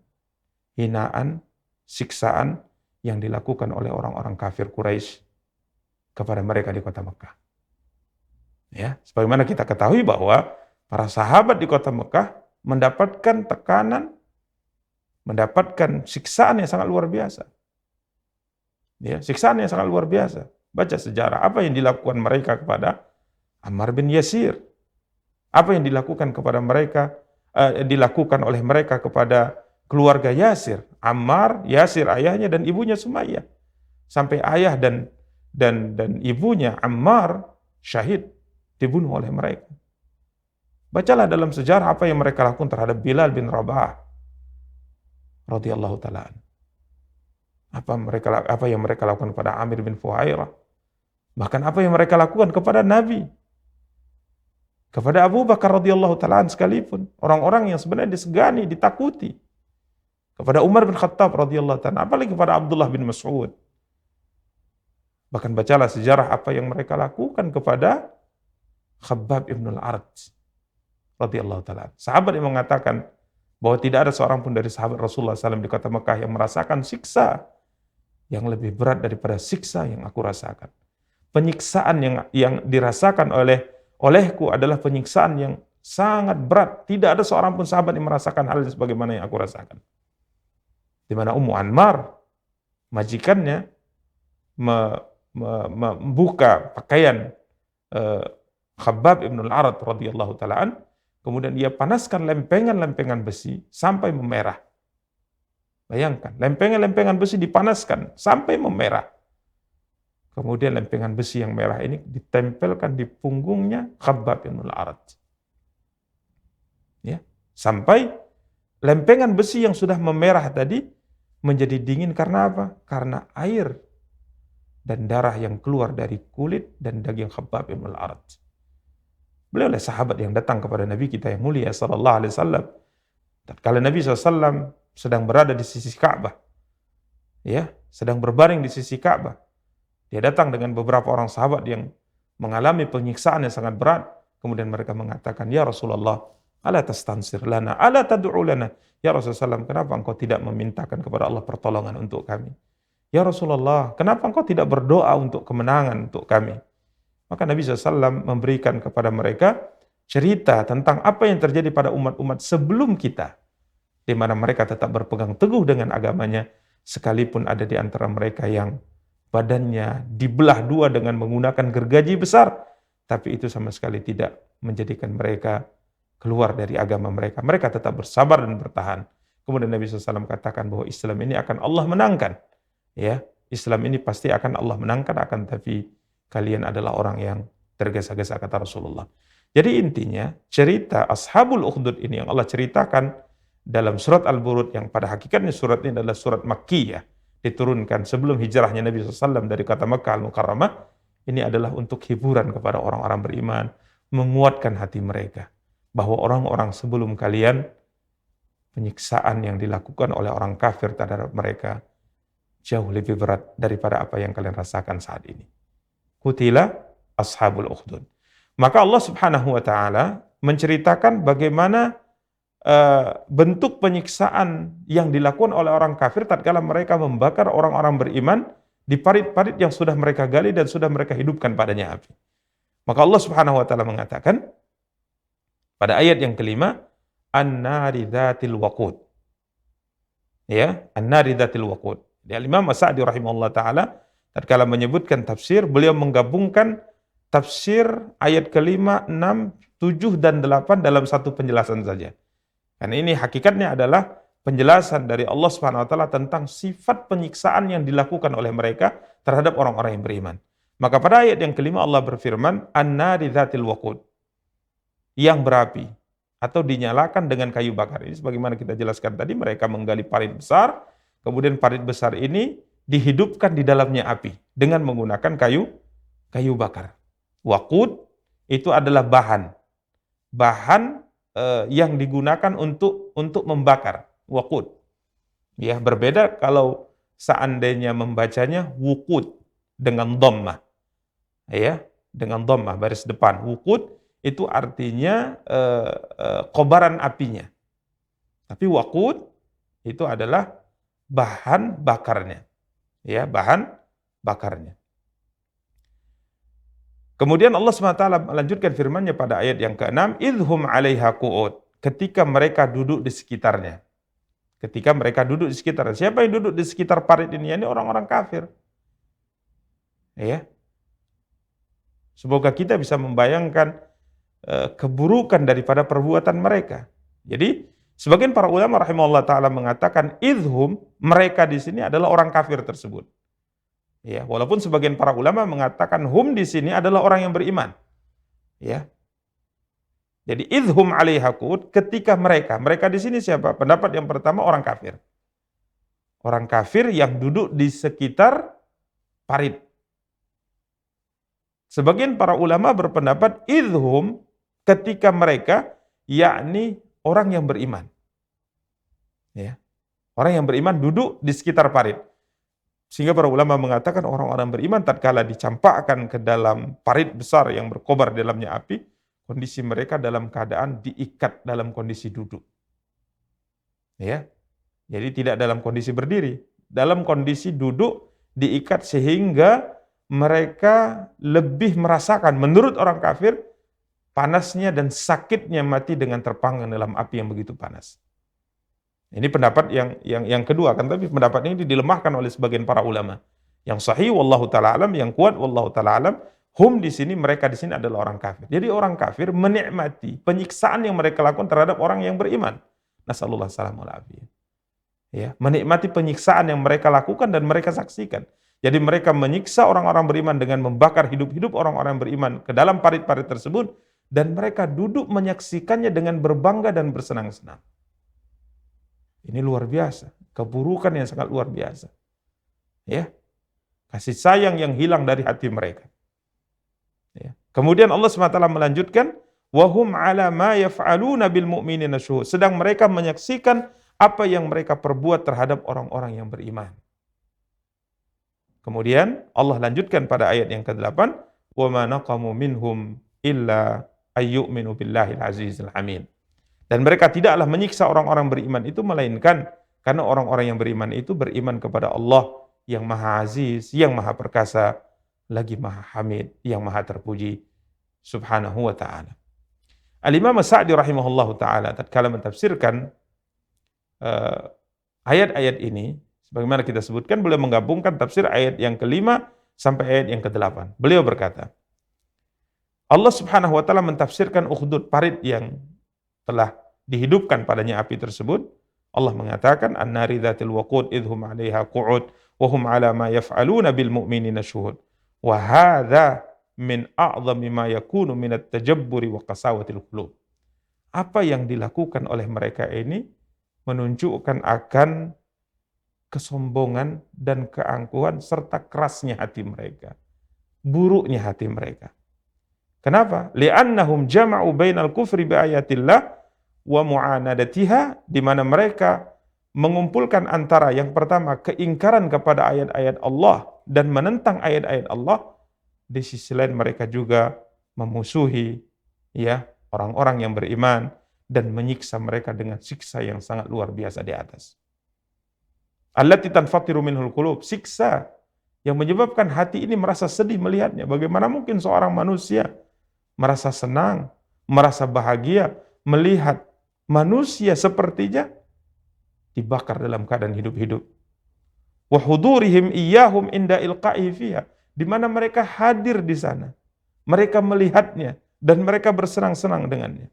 hinaan, siksaan yang dilakukan oleh orang-orang kafir Quraisy kepada mereka di kota Mekah. Ya, sebagaimana kita ketahui bahwa para sahabat di kota Mekah mendapatkan tekanan, mendapatkan siksaan yang sangat luar biasa. Ya, siksaan yang sangat luar biasa. Baca sejarah apa yang dilakukan mereka kepada Ammar bin Yasir. Apa yang dilakukan kepada mereka, dilakukan oleh mereka kepada keluarga Yasir, Ammar, Yasir ayahnya dan ibunya Sumayyah. Sampai ayah dan ibunya Ammar syahid, dibunuh oleh mereka. Bacalah dalam sejarah apa yang mereka lakukan terhadap Bilal bin Rabah radhiyallahu taala. Apa yang mereka lakukan kepada Amir bin Fuhairah. Bahkan apa yang mereka lakukan kepada Nabi. Kepada Abu Bakar radhiyallahu taala sekalipun, orang-orang yang sebenarnya disegani, ditakuti. Kepada Umar bin Khattab radhiyallahu taala, apalagi kepada Abdullah bin Mas'ud. Bahkan bacalah sejarah apa yang mereka lakukan kepada Khabbab ibn al-Arat radhiyallahu taala. Sahabat yang mengatakan bahwa tidak ada seorang pun dari sahabat Rasulullah SAW di kota Mekah yang merasakan siksa yang lebih berat daripada siksa yang aku rasakan. Penyiksaan yang dirasakan olehku adalah penyiksaan yang sangat berat. Tidak ada seorang pun sahabat yang merasakan hal itu sebagaimana yang aku rasakan. Di mana Ummu Anmar, majikannya, membuka pakaian Khabbab ibn al-Arat radhiyallahu ta'ala, kemudian dia panaskan lempengan-lempengan besi sampai memerah. Bayangkan, lempengan-lempengan besi dipanaskan sampai memerah. Kemudian lempengan besi yang merah ini ditempelkan di punggungnya Khabbab ibn al-Arat. Ya, sampai lempengan besi yang sudah memerah tadi menjadi dingin karena apa? Karena air dan darah yang keluar dari kulit dan daging Khabbab ibn al-Arat. Beliau adalah sahabat yang datang kepada Nabi kita yang mulia sallallahu alaihi wasallam. Tatkala Nabi SAW sedang berada di sisi Ka'bah, ya, sedang berbaring di sisi Ka'bah, dia datang dengan beberapa orang sahabat yang mengalami penyiksaan yang sangat berat. Kemudian mereka mengatakan, ya Rasulullah, ala tastansir lana, ala tad'u lana. Ya Rasulullah SAW, kenapa engkau tidak memintakan kepada Allah pertolongan untuk kami? Ya Rasulullah, kenapa engkau tidak berdoa untuk kemenangan untuk kami? Maka Nabi SAW memberikan kepada mereka cerita tentang apa yang terjadi pada umat-umat sebelum kita, di mana mereka tetap berpegang teguh dengan agamanya, sekalipun ada di antara mereka yang badannya dibelah dua dengan menggunakan gergaji besar, tapi itu sama sekali tidak menjadikan mereka keluar dari agama mereka. Mereka tetap bersabar dan bertahan. Kemudian Nabi SAW katakan bahwa Islam ini akan Allah menangkan. Ya, Islam ini pasti akan Allah menangkan, akan tapi kalian adalah orang yang tergesa-gesa, kata Rasulullah. Jadi intinya cerita Ashabul Ukhdud ini yang Allah ceritakan dalam surat Al-Buruj, yang pada hakikatnya surat ini adalah surat Makkiyah, diturunkan sebelum hijrahnya Nabi SAW dari kota Makkah Al-Mukarramah. Ini adalah untuk hiburan kepada orang-orang beriman, menguatkan hati mereka bahwa orang-orang sebelum kalian, penyiksaan yang dilakukan oleh orang kafir terhadap mereka jauh lebih berat daripada apa yang kalian rasakan saat ini. Qutila ashabul ukhdud. Maka Allah Subhanahu wa taala menceritakan bagaimana bentuk penyiksaan yang dilakukan oleh orang kafir tatkala mereka membakar orang-orang beriman di parit-parit yang sudah mereka gali dan sudah mereka hidupkan padanya api. Maka Allah Subhanahu wa taala mengatakan pada ayat yang kelima, an-nari dzatil waqud. Ya, an-nari dzatil waqud. Imam As-Sa'di rahimahullah taala tatkala menyebutkan tafsir, beliau menggabungkan tafsir ayat kelima, 6, 7 dan 8 dalam satu penjelasan saja. Karena ini hakikatnya adalah penjelasan dari Allah Subhanahu wa taala tentang sifat penyiksaan yang dilakukan oleh mereka terhadap orang-orang yang beriman. Maka pada ayat yang kelima Allah berfirman, an-nari dzatil waqud, yang berapi atau dinyalakan dengan kayu bakar. Ini sebagaimana kita jelaskan tadi, mereka menggali parit besar, kemudian parit besar ini dihidupkan di dalamnya api dengan menggunakan kayu bakar. Waqud itu adalah bahan yang digunakan untuk membakar. Waqud. Ya, berbeda kalau seandainya membacanya wuqud dengan dhammah. Ya, dengan dhammah baris depan. Wuqud itu artinya kobaran apinya. Tapi waqud itu adalah bahan bakarnya. Ya, bahan bakarnya. Kemudian Allah SWT melanjutkan firman-Nya pada ayat yang ke-6, idhum 'alaiha qu'ud, ketika mereka duduk di sekitarnya. Ketika mereka duduk di sekitarnya. Siapa yang duduk di sekitar parit ini? Ini orang-orang kafir. Ya. Semoga kita bisa membayangkan keburukan daripada perbuatan mereka. Jadi, sebagian para ulama rahimahullah taala mengatakan idhum, mereka di sini adalah orang kafir tersebut. Ya, walaupun sebagian para ulama mengatakan hum di sini adalah orang yang beriman. Ya. Jadi idhum 'alaiha qu'ud, ketika mereka di sini siapa? Pendapat yang pertama orang kafir. Orang kafir yang duduk di sekitar parit. Sebagian para ulama berpendapat idhum ketika mereka, yakni orang yang beriman. Ya. Orang yang beriman duduk di sekitar parit. Sehingga para ulama mengatakan orang-orang beriman tatkala dicampakkan ke dalam parit besar yang berkobar di dalamnya api, kondisi mereka dalam keadaan diikat dalam kondisi duduk. Ya. Jadi tidak dalam kondisi berdiri, dalam kondisi duduk diikat sehingga mereka lebih merasakan menurut orang kafir panasnya dan sakitnya mati dengan terpanggang dalam api yang begitu panas. Ini pendapat yang kedua kan, tapi pendapat ini dilemahkan oleh sebagian para ulama. Yang sahih wallahu taala alam, yang kuat wallahu taala alam, hum di sini, mereka di sini adalah orang kafir. Jadi orang kafir menikmati penyiksaan yang mereka lakukan terhadap orang yang beriman. Nasallallahu salamul afiyah. Ya, menikmati penyiksaan yang mereka lakukan dan mereka saksikan. Jadi mereka menyiksa orang-orang beriman dengan membakar hidup-hidup orang-orang beriman ke dalam parit-parit tersebut, dan mereka duduk menyaksikannya dengan berbangga dan bersenang-senang. Ini luar biasa, keburukan yang sangat luar biasa. Ya, kasih sayang yang hilang dari hati mereka. Ya. Kemudian Allah SWT melanjutkan, wahum 'ala ma yaf'aluna bil mu'minina syuhud, sedang mereka menyaksikan apa yang mereka perbuat terhadap orang-orang yang beriman. Kemudian Allah lanjutkan pada ayat yang ke-8, wa ma naqamu minhum illa ayyu'minu billahil azizil hamid. Dan mereka tidaklah menyiksa orang-orang beriman itu melainkan karena orang-orang yang beriman itu beriman kepada Allah yang Maha Aziz, yang Maha Perkasa, lagi Maha Hamid, yang Maha Terpuji Subhanahu wa ta'ala. Al-Imam As-Sa'di rahimahullahu ta'ala tatkala mentafsirkan ayat-ayat ini, sebagaimana kita sebutkan, beliau menggabungkan tafsir ayat yang ke-5 sampai ayat yang ke-8. Beliau berkata, Allah Subhanahu wa ta'ala mentafsirkan ukhdud, parit yang telah dihidupkan padanya api tersebut. Allah mengatakan an-nari dzatil waqud idhum 'alaiha qu'ud wa hum 'ala ma yaf'aluna bil mu'minina syuhud. Wa hadza min a'dhami ma yakunu min at-tajabburi wa qasawatil qulub. Apa yang dilakukan oleh mereka ini menunjukkan akan kesombongan dan keangkuhan serta kerasnya hati mereka, buruknya hati mereka. Kenapa? Li'annahum jama'u bainal kufri bi ayatillah wa mu'anadatiha, di mana mereka mengumpulkan antara yang pertama keingkaran kepada ayat-ayat Allah dan menentang ayat-ayat Allah, di sisi lain mereka juga memusuhi ya orang-orang yang beriman dan menyiksa mereka dengan siksa yang sangat luar biasa di atas. Allati tanfatiru minhul qulub, siksa yang menyebabkan hati ini merasa sedih melihatnya. Bagaimana mungkin seorang manusia merasa senang, merasa bahagia melihat manusia sepertinya dibakar dalam keadaan hidup-hidup. Wa hudurihim iyyahum inda ilqa'i fiha, di mana mereka hadir di sana. Mereka melihatnya dan mereka bersenang-senang dengannya.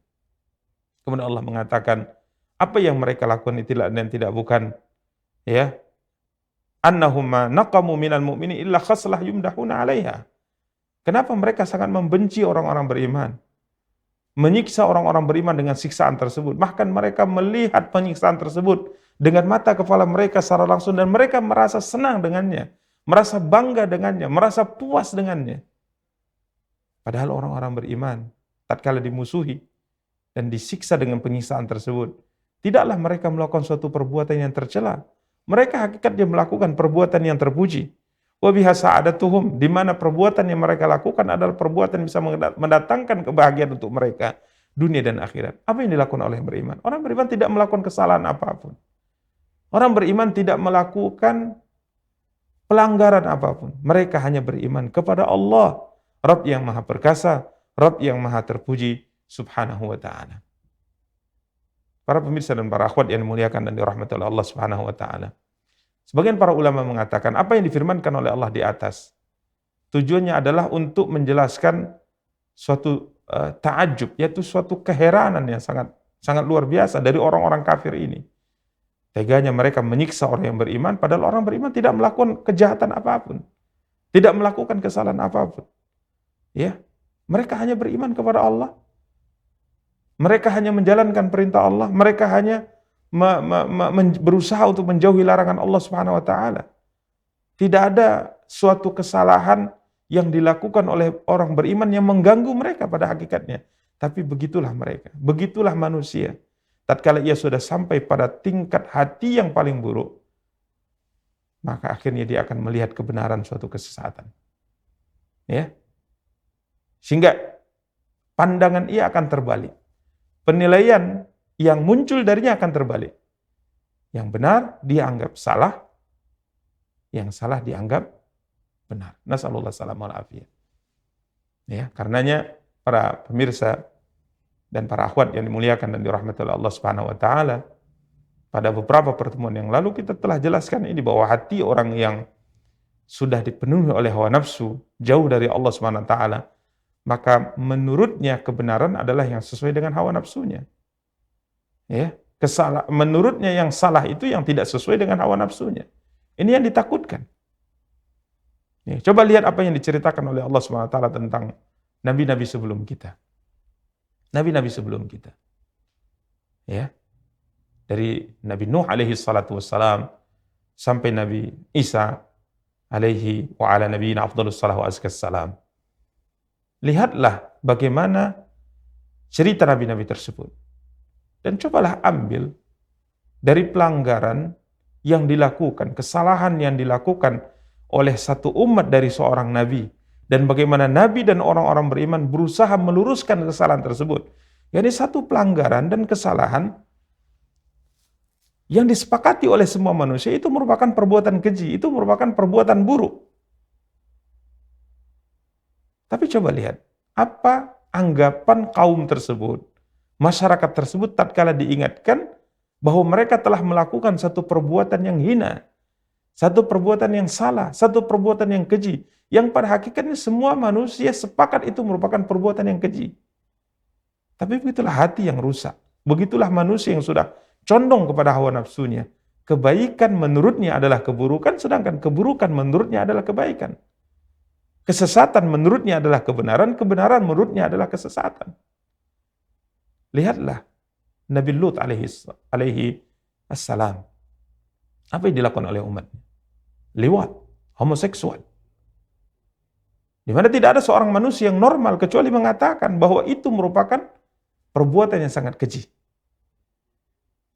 Kemudian Allah mengatakan, apa yang mereka lakukan itu dan tidak bukan ya annahum ma naqamu minal mu'minin illa khaslah yumdahuna 'alaiha. Kenapa mereka sangat membenci orang-orang beriman? Menyiksa orang-orang beriman dengan siksaan tersebut. Bahkan mereka melihat penyiksaan tersebut dengan mata kepala mereka secara langsung dan mereka merasa senang dengannya, merasa bangga dengannya, merasa puas dengannya. Padahal orang-orang beriman tatkala dimusuhi dan disiksa dengan penyiksaan tersebut, tidaklah mereka melakukan suatu perbuatan yang tercela. Mereka hakikatnya melakukan perbuatan yang terpuji. Wa biha sa'adatuhum, di mana perbuatan yang mereka lakukan adalah perbuatan yang bisa mendatangkan kebahagiaan untuk mereka dunia dan akhirat. Apa yang dilakukan oleh yang beriman? Orang beriman tidak melakukan kesalahan apapun. Orang beriman tidak melakukan pelanggaran apapun. Mereka hanya beriman kepada Allah, Rabb yang Maha Perkasa, Rabb yang Maha Terpuji Subhanahu wa ta'ala. Para pemirsa dan para akhwat yang dimuliakan dan dirahmati oleh Allah Subhanahu wa ta'ala. Sebagian para ulama mengatakan apa yang difirmankan oleh Allah di atas tujuannya adalah untuk menjelaskan suatu ta'ajub, yaitu suatu keheranan yang sangat luar biasa dari orang-orang kafir ini. Teganya mereka menyiksa orang yang beriman, padahal orang beriman tidak melakukan kejahatan apapun, tidak melakukan kesalahan apapun. Ya, mereka hanya beriman kepada Allah. Mereka hanya menjalankan perintah Allah, mereka hanya berusaha untuk menjauhi larangan Allah Subhanahu wa taala. Tidak ada suatu kesalahan yang dilakukan oleh orang beriman yang mengganggu mereka pada hakikatnya. Tapi begitulah mereka, begitulah manusia. Tatkala ia sudah sampai pada tingkat hati yang paling buruk, maka akhirnya dia akan melihat kebenaran suatu kesesatan. Ya. Sehingga pandangan ia akan terbalik. Penilaian yang muncul darinya akan terbalik. Yang benar dia anggap salah, yang salah dianggap benar. Nasallallahu salamul afiyah. Ya, karenanya para pemirsa dan para akhwat yang dimuliakan dan dirahmati oleh Allah Subhanahu wa taala, pada beberapa pertemuan yang lalu kita telah jelaskan ini bahwa hati orang yang sudah dipenuhi oleh hawa nafsu, jauh dari Allah Subhanahu wa taala, maka menurutnya kebenaran adalah yang sesuai dengan hawa nafsunya. Ya, menurutnya yang salah itu yang tidak sesuai dengan hawa nafsunya. Ini yang ditakutkan. Ya, coba lihat apa yang diceritakan oleh Allah Subhanahu wa taala tentang nabi-nabi sebelum kita. Nabi-nabi sebelum kita. Ya. Dari Nabi Nuh alaihi salatu wassalam sampai Nabi Isa alaihi wa ala nabiyina afdhalus salah wa azkas salam. Lihatlah bagaimana cerita nabi-nabi tersebut. Dan cobalah ambil dari pelanggaran yang dilakukan, kesalahan yang dilakukan oleh satu umat dari seorang nabi. Dan bagaimana nabi dan orang-orang beriman berusaha meluruskan kesalahan tersebut. Yani satu pelanggaran dan kesalahan yang disepakati oleh semua manusia itu merupakan perbuatan keji, itu merupakan perbuatan buruk. Tapi coba lihat, apa anggapan kaum tersebut, masyarakat tersebut tatkala diingatkan bahwa mereka telah melakukan satu perbuatan yang hina, satu perbuatan yang salah, satu perbuatan yang keji, yang pada hakikatnya semua manusia sepakat itu merupakan perbuatan yang keji. Tapi begitulah hati yang rusak, begitulah manusia yang sudah condong kepada hawa nafsunya. Kebaikan menurutnya adalah keburukan, sedangkan keburukan menurutnya adalah kebaikan. Kesesatan menurutnya adalah kebenaran, kebenaran menurutnya adalah kesesatan. Lihatlah Nabi Lut alaihi assalam. Apa yang dilakukan oleh umatnya? Liwat, homoseksual. Di mana tidak ada seorang manusia yang normal kecuali mengatakan bahwa itu merupakan perbuatan yang sangat keji.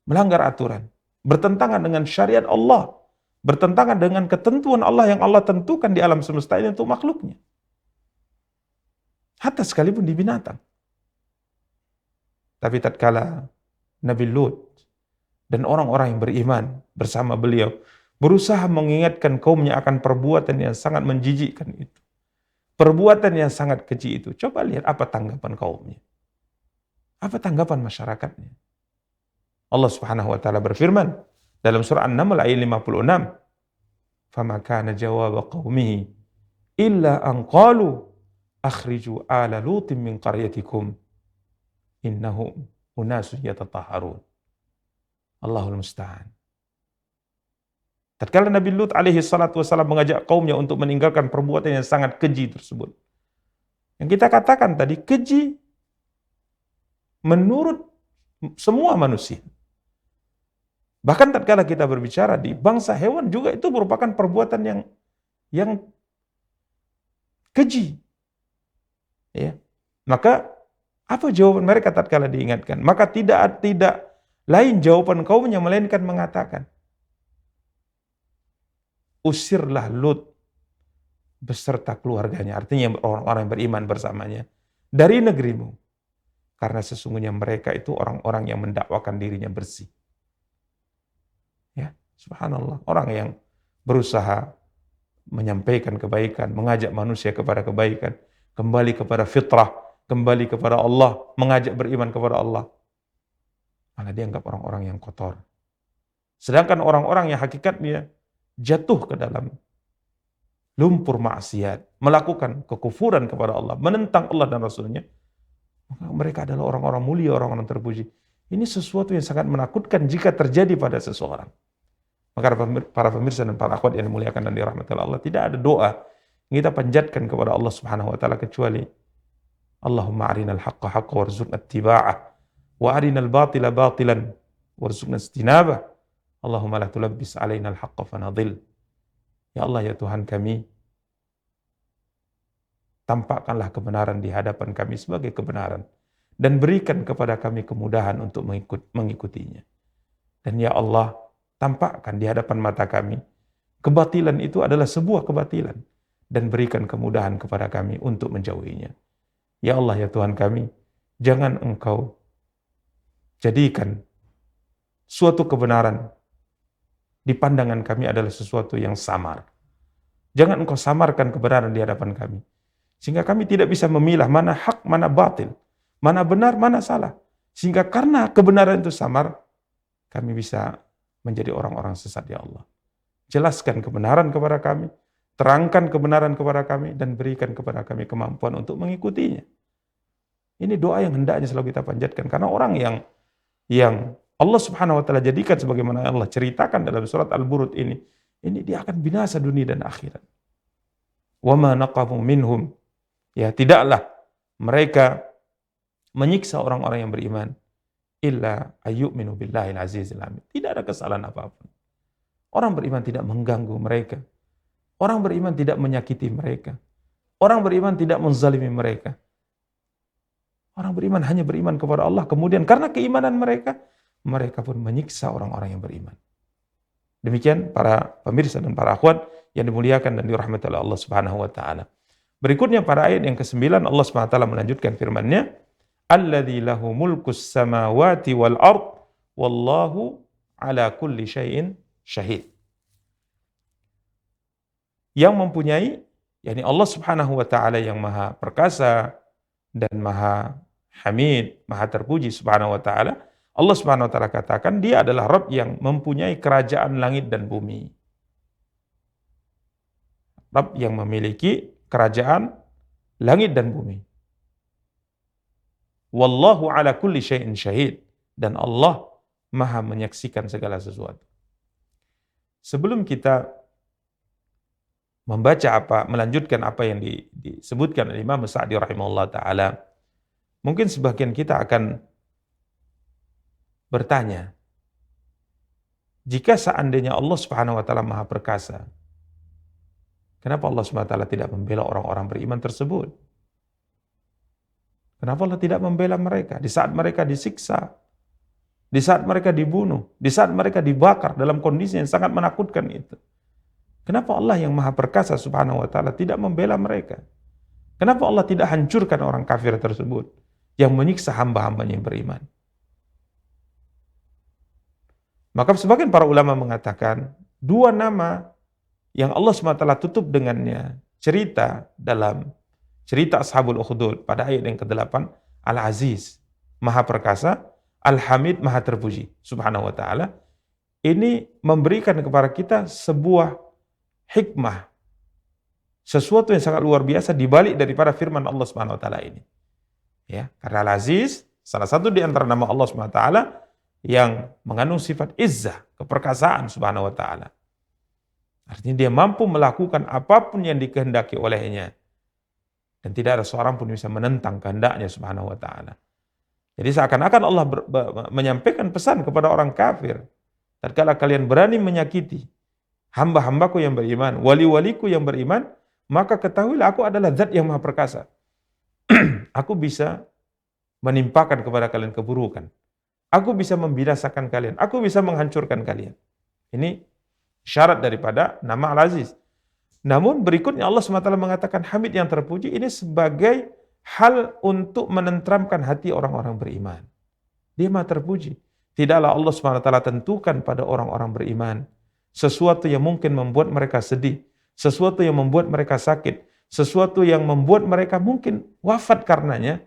Melanggar aturan. bertentangan dengan syariat Allah, bertentangan dengan ketentuan Allah yang Allah tentukan di alam semesta ini untuk makhluknya. Hatta sekalipun di binatang. Tapi tatkala Nabi Lut dan orang-orang yang beriman bersama beliau berusaha mengingatkan kaumnya akan perbuatan yang sangat menjijikkan itu, perbuatan yang sangat keji itu, coba lihat apa tanggapan kaumnya, apa tanggapan masyarakatnya. Allah Subhanahu wa taala berfirman dalam surah An-Naml ayat 56, "Fama kana jawab qaumihi illa an qalu akhriju ala lutin min qaryatikum innahum unasun yatatahharun." Allahul musta'an. Tatkala Nabi Lut alaihi salatu wasallam mengajak kaumnya untuk meninggalkan perbuatan yang sangat keji tersebut. Yang kita katakan tadi, keji menurut semua manusia. Bahkan tatkala kita berbicara di bangsa hewan juga itu merupakan perbuatan yang keji. Ya. Maka apa jawaban mereka tatkala diingatkan? Maka tidak lain jawaban kaumnya melainkan mengatakan, usirlah Lut beserta keluarganya, artinya orang-orang yang beriman bersamanya, dari negerimu. Karena sesungguhnya mereka itu orang-orang yang mendakwakan dirinya bersih. Ya, subhanallah, orang yang berusaha menyampaikan kebaikan, mengajak manusia kepada kebaikan, kembali kepada fitrah, kembali kepada Allah, mengajak beriman kepada Allah, malah dianggap orang-orang yang kotor. Sedangkan orang-orang yang hakikatnya jatuh ke dalam lumpur maksiat, melakukan kekufuran kepada Allah, menentang Allah dan Rasulnya, maka mereka adalah orang-orang mulia, orang-orang terpuji. Ini sesuatu yang sangat menakutkan jika terjadi pada seseorang. Maka para pemirsa dan para akhwat yang dimuliakan dan dirahmati Allah, tidak ada doa yang kita panjatkan kepada Allah Subhanahu wa taala kecuali Allahumma arinal haqqa haqqa warzuqna ittiba'ah wa arinal batila batilan warzuqna istinabah. Allahumma la tulabbis alaina al-haqqa fanadhil. Ya Allah, ya Tuhan kami, tampakkanlah kebenaran di hadapan kami sebagai kebenaran dan berikan kepada kami kemudahan untuk mengikutinya. Dan ya Allah, tampakkan di hadapan mata kami kebatilan itu adalah sebuah kebatilan dan berikan kemudahan kepada kami untuk menjauhinya. Ya Allah, ya Tuhan kami, jangan Engkau jadikan suatu kebenaran di pandangan kami adalah sesuatu yang samar. Jangan Engkau samarkan kebenaran di hadapan kami, sehingga kami tidak bisa memilah mana hak, mana batil, mana benar, mana salah. Sehingga karena kebenaran itu samar, kami bisa menjadi orang-orang sesat, ya Allah. Jelaskan kebenaran kepada kami, terangkan kebenaran kepada kami, dan berikan kepada kami kemampuan untuk mengikutinya. Ini doa yang hendaknya selalu kita panjatkan, karena orang yang Allah Subhanahu wa taala jadikan sebagaimana Allah ceritakan dalam surat Al-Burud ini dia akan binasa dunia dan akhirat. Wa ma naqamu minhum, ya tidaklah mereka menyiksa orang-orang yang beriman illa ayyuminu billahil azizil hamid. Tidak ada kesalahan apapun. Orang beriman tidak mengganggu mereka. Orang beriman tidak menyakiti mereka. Orang beriman tidak menzalimi mereka. Orang beriman hanya beriman kepada Allah, kemudian karena keimanan mereka pun menyiksa orang-orang yang beriman. Demikian para pemirsa dan para akhwat yang dimuliakan dan dirahmati oleh Allah Subhanahu wa taala. Berikutnya pada ayat yang ke-9 Allah Subhanahu wa taala melanjutkan firman-Nya, "Alladzi lahu mulkus samawati wal ard wallahu ala kulli syai'in syahid." Yang mempunyai, yakni Allah Subhanahu wa taala yang Maha Perkasa dan Maha Hamid, Maha Terpuji Subhanahu wa taala. Allah Subhanahu wa taala katakan Dia adalah Rabb yang mempunyai kerajaan langit dan bumi. Rabb yang memiliki kerajaan langit dan bumi. Wallahu ala kulli syai'in syahid, dan Allah Maha menyaksikan segala sesuatu. Sebelum kita melanjutkan apa yang disebutkan oleh Imam Sa'di rahimahullah taala, mungkin sebagian kita akan bertanya, jika seandainya Allah Subhanahu wa taala Maha Perkasa, kenapa Allah Subhanahu wa taala tidak membela orang-orang beriman tersebut? Kenapa Allah tidak membela mereka di saat mereka disiksa, di saat mereka dibunuh, di saat mereka dibakar dalam kondisi yang sangat menakutkan itu. Kenapa Allah yang Maha Perkasa Subhanahu wa taala tidak membela mereka? Kenapa Allah tidak hancurkan orang kafir tersebut yang menyiksa hamba-hambanya yang beriman? Maka sebagian para ulama mengatakan, dua nama yang Allah SWT tutup dengannya cerita dalam cerita Ashabul Ukhdud pada ayat yang ke-8, Al-Aziz, Maha Perkasa, Al-Hamid, Maha Terpuji, Subhanahu wa ta'ala. Ini memberikan kepada kita sebuah hikmah, sesuatu yang sangat luar biasa dibalik daripada firman Allah Subhanahu wa ta'ala ini. Ya, karena Al-Aziz, salah satu di antara nama Allah Subhanahu wa ta'ala yang mengandung sifat izzah, keperkasaan Subhanahu wa ta'ala. Artinya dia mampu melakukan apapun yang dikehendaki olehnya. Dan tidak ada seorang pun yang bisa menentang kehendaknya Subhanahu wa ta'ala. Jadi seakan-akan Allah menyampaikan pesan kepada orang kafir. Tatkala kalian berani menyakiti hamba-hambaku yang beriman, wali-waliku yang beriman, maka ketahuilah aku adalah zat yang maha perkasa. Aku bisa menimpakan kepada kalian keburukan. Aku bisa membinasakan kalian. Aku bisa menghancurkan kalian. Ini syarat daripada nama Al-Aziz. Namun berikutnya Allah SWT mengatakan Hamid yang terpuji ini sebagai hal untuk menenteramkan hati orang-orang beriman. Dia maha terpuji. Tidaklah Allah SWT tentukan pada orang-orang beriman sesuatu yang mungkin membuat mereka sedih, sesuatu yang membuat mereka sakit, sesuatu yang membuat mereka mungkin wafat karenanya.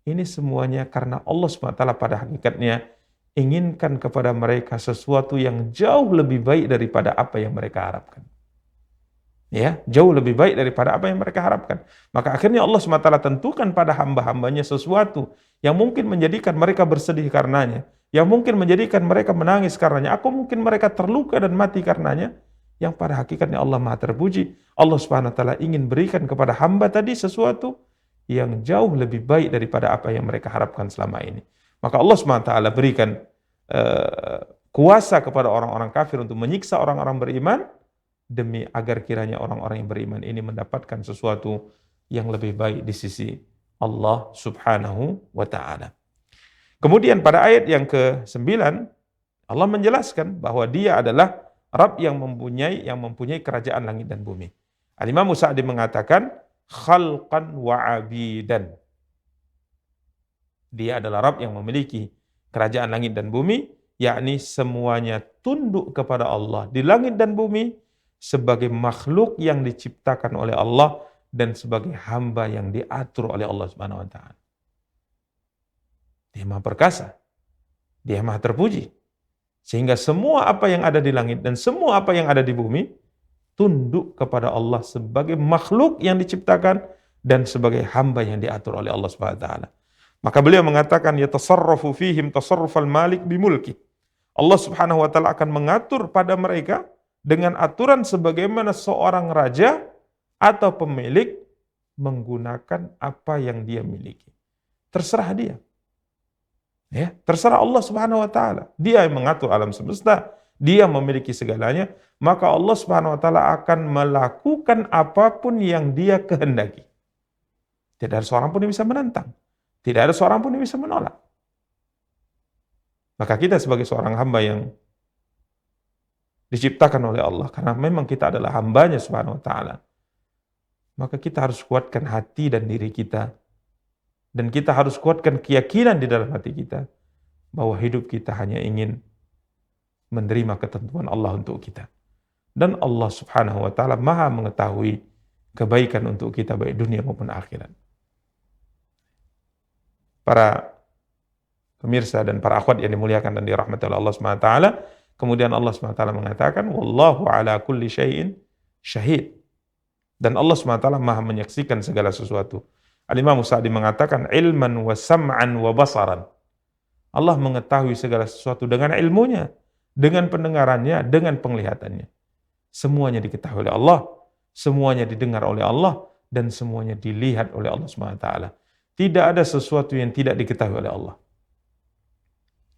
Ini semuanya karena Allah SWT pada hakikatnya inginkan kepada mereka sesuatu yang jauh lebih baik daripada apa yang mereka harapkan. Ya, jauh lebih baik daripada apa yang mereka harapkan. Maka akhirnya Allah SWT tentukan pada hamba-hambanya sesuatu yang mungkin menjadikan mereka bersedih karenanya, yang mungkin menjadikan mereka menangis karenanya, atau mungkin mereka terluka dan mati karenanya, yang pada hakikatnya Allah Maha Terpuji. Allah SWT ingin berikan kepada hamba tadi sesuatu yang jauh lebih baik daripada apa yang mereka harapkan selama ini. Maka Allah SWT berikan kuasa kepada orang-orang kafir untuk menyiksa orang-orang beriman, demi agar kiranya orang-orang yang beriman ini mendapatkan sesuatu yang lebih baik di sisi Allah Subhanahu wa ta'ala. Kemudian pada ayat yang ke-9, Allah menjelaskan bahwa Dia adalah Rabb yang mempunyai kerajaan langit dan bumi. Al-Imam Sa'di mengatakan khalqan wa abidan. Dia adalah Rabb yang memiliki kerajaan langit dan bumi, yakni semuanya tunduk kepada Allah di langit dan bumi sebagai makhluk yang diciptakan oleh Allah dan sebagai hamba yang diatur oleh Allah Subhanahu wa taala. Dia Maha Perkasa. Dia Maha Terpuji. Sehingga semua apa yang ada di langit dan semua apa yang ada di bumi tunduk kepada Allah sebagai makhluk yang diciptakan dan sebagai hamba yang diatur oleh Allah Subhanahu wa taala. Maka beliau mengatakan yatasarrafu fihim tasarrufal malik bimulki. Allah Subhanahu wa taala akan mengatur pada mereka dengan aturan sebagaimana seorang raja atau pemilik menggunakan apa yang dia miliki. Terserah dia. Ya, terserah Allah Subhanahu wa taala. Dia yang mengatur alam semesta, dia memiliki segalanya, maka Allah Subhanahu wa taala akan melakukan apapun yang dia kehendaki. Tidak ada seorang pun yang bisa menentang. Tidak ada seorang pun yang bisa menolak. Maka kita sebagai seorang hamba yang diciptakan oleh Allah, karena memang kita adalah hambanya Subhanahu wa ta'ala, maka kita harus kuatkan hati dan diri kita, dan kita harus kuatkan keyakinan di dalam hati kita, bahwa hidup kita hanya ingin menerima ketentuan Allah untuk kita. Dan Allah Subhanahu wa ta'ala maha mengetahui kebaikan untuk kita, baik dunia maupun akhirat. Para pemirsa dan para akhwat yang dimuliakan dan dirahmati oleh Allah Subhanahu wa ta'ala, kemudian Allah SWT mengatakan, Wallahu ala kulli syai'in syahid. Dan Allah SWT maha menyaksikan segala sesuatu. Al-Imam Sa'di mengatakan, ilman wa sam'an wa basaran. Allah mengetahui segala sesuatu dengan ilmunya, dengan pendengarannya, dengan penglihatannya. Semuanya diketahui oleh Allah, semuanya didengar oleh Allah, dan semuanya dilihat oleh Allah SWT. Tidak ada sesuatu yang tidak diketahui oleh Allah.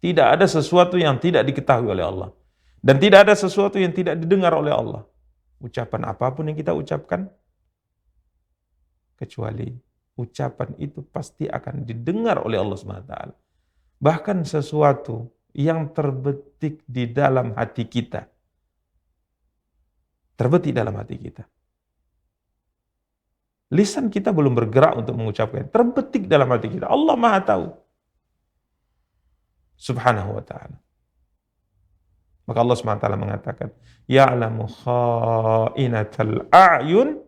Tidak ada sesuatu yang tidak diketahui oleh Allah. Dan tidak ada sesuatu yang tidak didengar oleh Allah. Ucapan apapun yang kita ucapkan, kecuali ucapan itu pasti akan didengar oleh Allah SWT. bahkan sesuatu yang terbetik di dalam hati kita. Terbetik dalam hati kita. Lisan kita belum bergerak untuk mengucapkan, terbetik dalam hati kita. Allah Maha tahu. Subhanahu wa ta'ala. Maka Allah Subhanahu wa ta'ala mengatakan, ya'lamu kha'inatal a'yun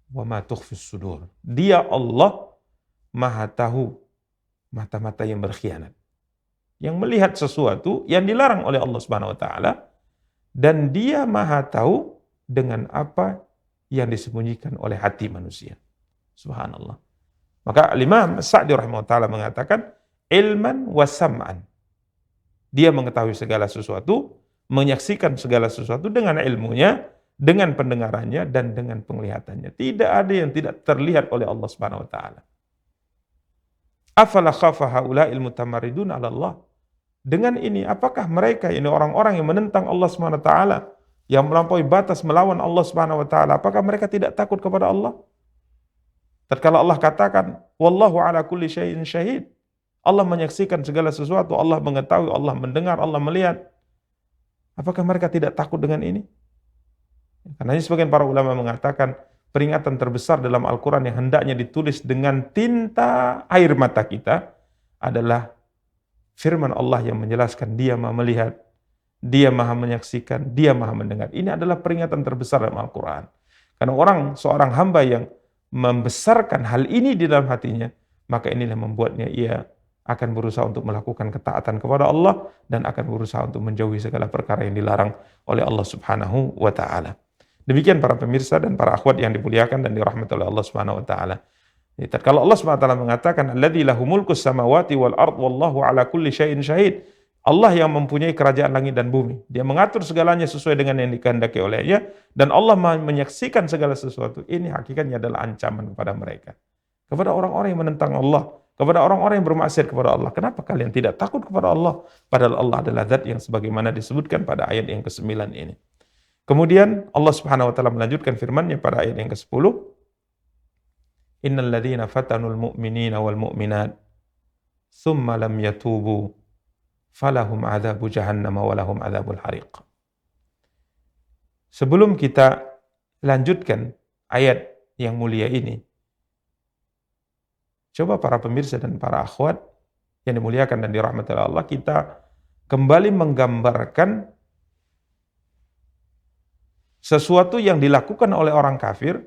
wa ma tukhfis sudur. Dia Allah Maha tahu mata-mata yang berkhianat, yang melihat sesuatu yang dilarang oleh Allah Subhanahu wa ta'ala, dan dia Maha tahu dengan apa yang disembunyikan oleh hati manusia. Subhanallah. Maka Imam Sa'di rahimahullah ta'ala mengatakan, ilman wa sam'an. Dia mengetahui segala sesuatu, menyaksikan segala sesuatu dengan ilmunya, dengan pendengarannya, dan dengan penglihatannya. Tidak ada yang tidak terlihat oleh Allah Subhanahu wa ta'ala. Afala khafa haula'il mutamarridun 'ala Allah. Dengan ini, apakah mereka ini orang-orang yang menentang Allah Subhanahu wa ta'ala, yang melampaui batas melawan Allah Subhanahu wa ta'ala, apakah mereka tidak takut kepada Allah? Tatkala Allah katakan, wallahu ala kulli syai'in syahid. Allah menyaksikan segala sesuatu, Allah mengetahui, Allah mendengar, Allah melihat. Apakah mereka tidak takut dengan ini? Karena sebagian para ulama mengatakan, peringatan terbesar dalam Al-Quran yang hendaknya ditulis dengan tinta air mata kita adalah firman Allah yang menjelaskan Dia Maha melihat, Dia Maha menyaksikan, Dia Maha mendengar. Ini adalah peringatan terbesar dalam Al-Quran. Karena seorang hamba yang membesarkan hal ini di dalam hatinya, maka inilah membuatnya ia akan berusaha untuk melakukan ketaatan kepada Allah dan akan berusaha untuk menjauhi segala perkara yang dilarang oleh Allah Subhanahu wa ta'ala. Demikian para pemirsa dan para akhwat yang dimuliakan dan dirahmati oleh Allah Subhanahu wa ta'ala. Kalau Allah Subhanahu wa ta'ala mengatakan, alladzi lahu mulkus samawati wal ard wallahu ala kulli syai'in syahid. Allah yang mempunyai kerajaan langit dan bumi. Dia mengatur segalanya sesuai dengan yang dikehendaki olehnya, dan Allah menyaksikan segala sesuatu. Ini hakikatnya adalah ancaman kepada mereka, kepada orang-orang yang menentang Allah, kepada orang-orang yang bermaksiat kepada Allah. Kenapa kalian tidak takut kepada Allah? Padahal Allah adalah zat yang sebagaimana disebutkan pada ayat yang ke-9 ini. Kemudian Allah Subhanahu wa ta'ala melanjutkan firman-Nya pada ayat yang ke-10. Innal ladzina fatanul mu'minina wal mu'minat tsumma lam yatubu falahum adzabu jahannam wa lahum adzabul hariq. Sebelum kita lanjutkan ayat yang mulia ini, coba para pemirsa dan para akhwat yang dimuliakan dan dirahmati Allah, kita kembali menggambarkan sesuatu yang dilakukan oleh orang kafir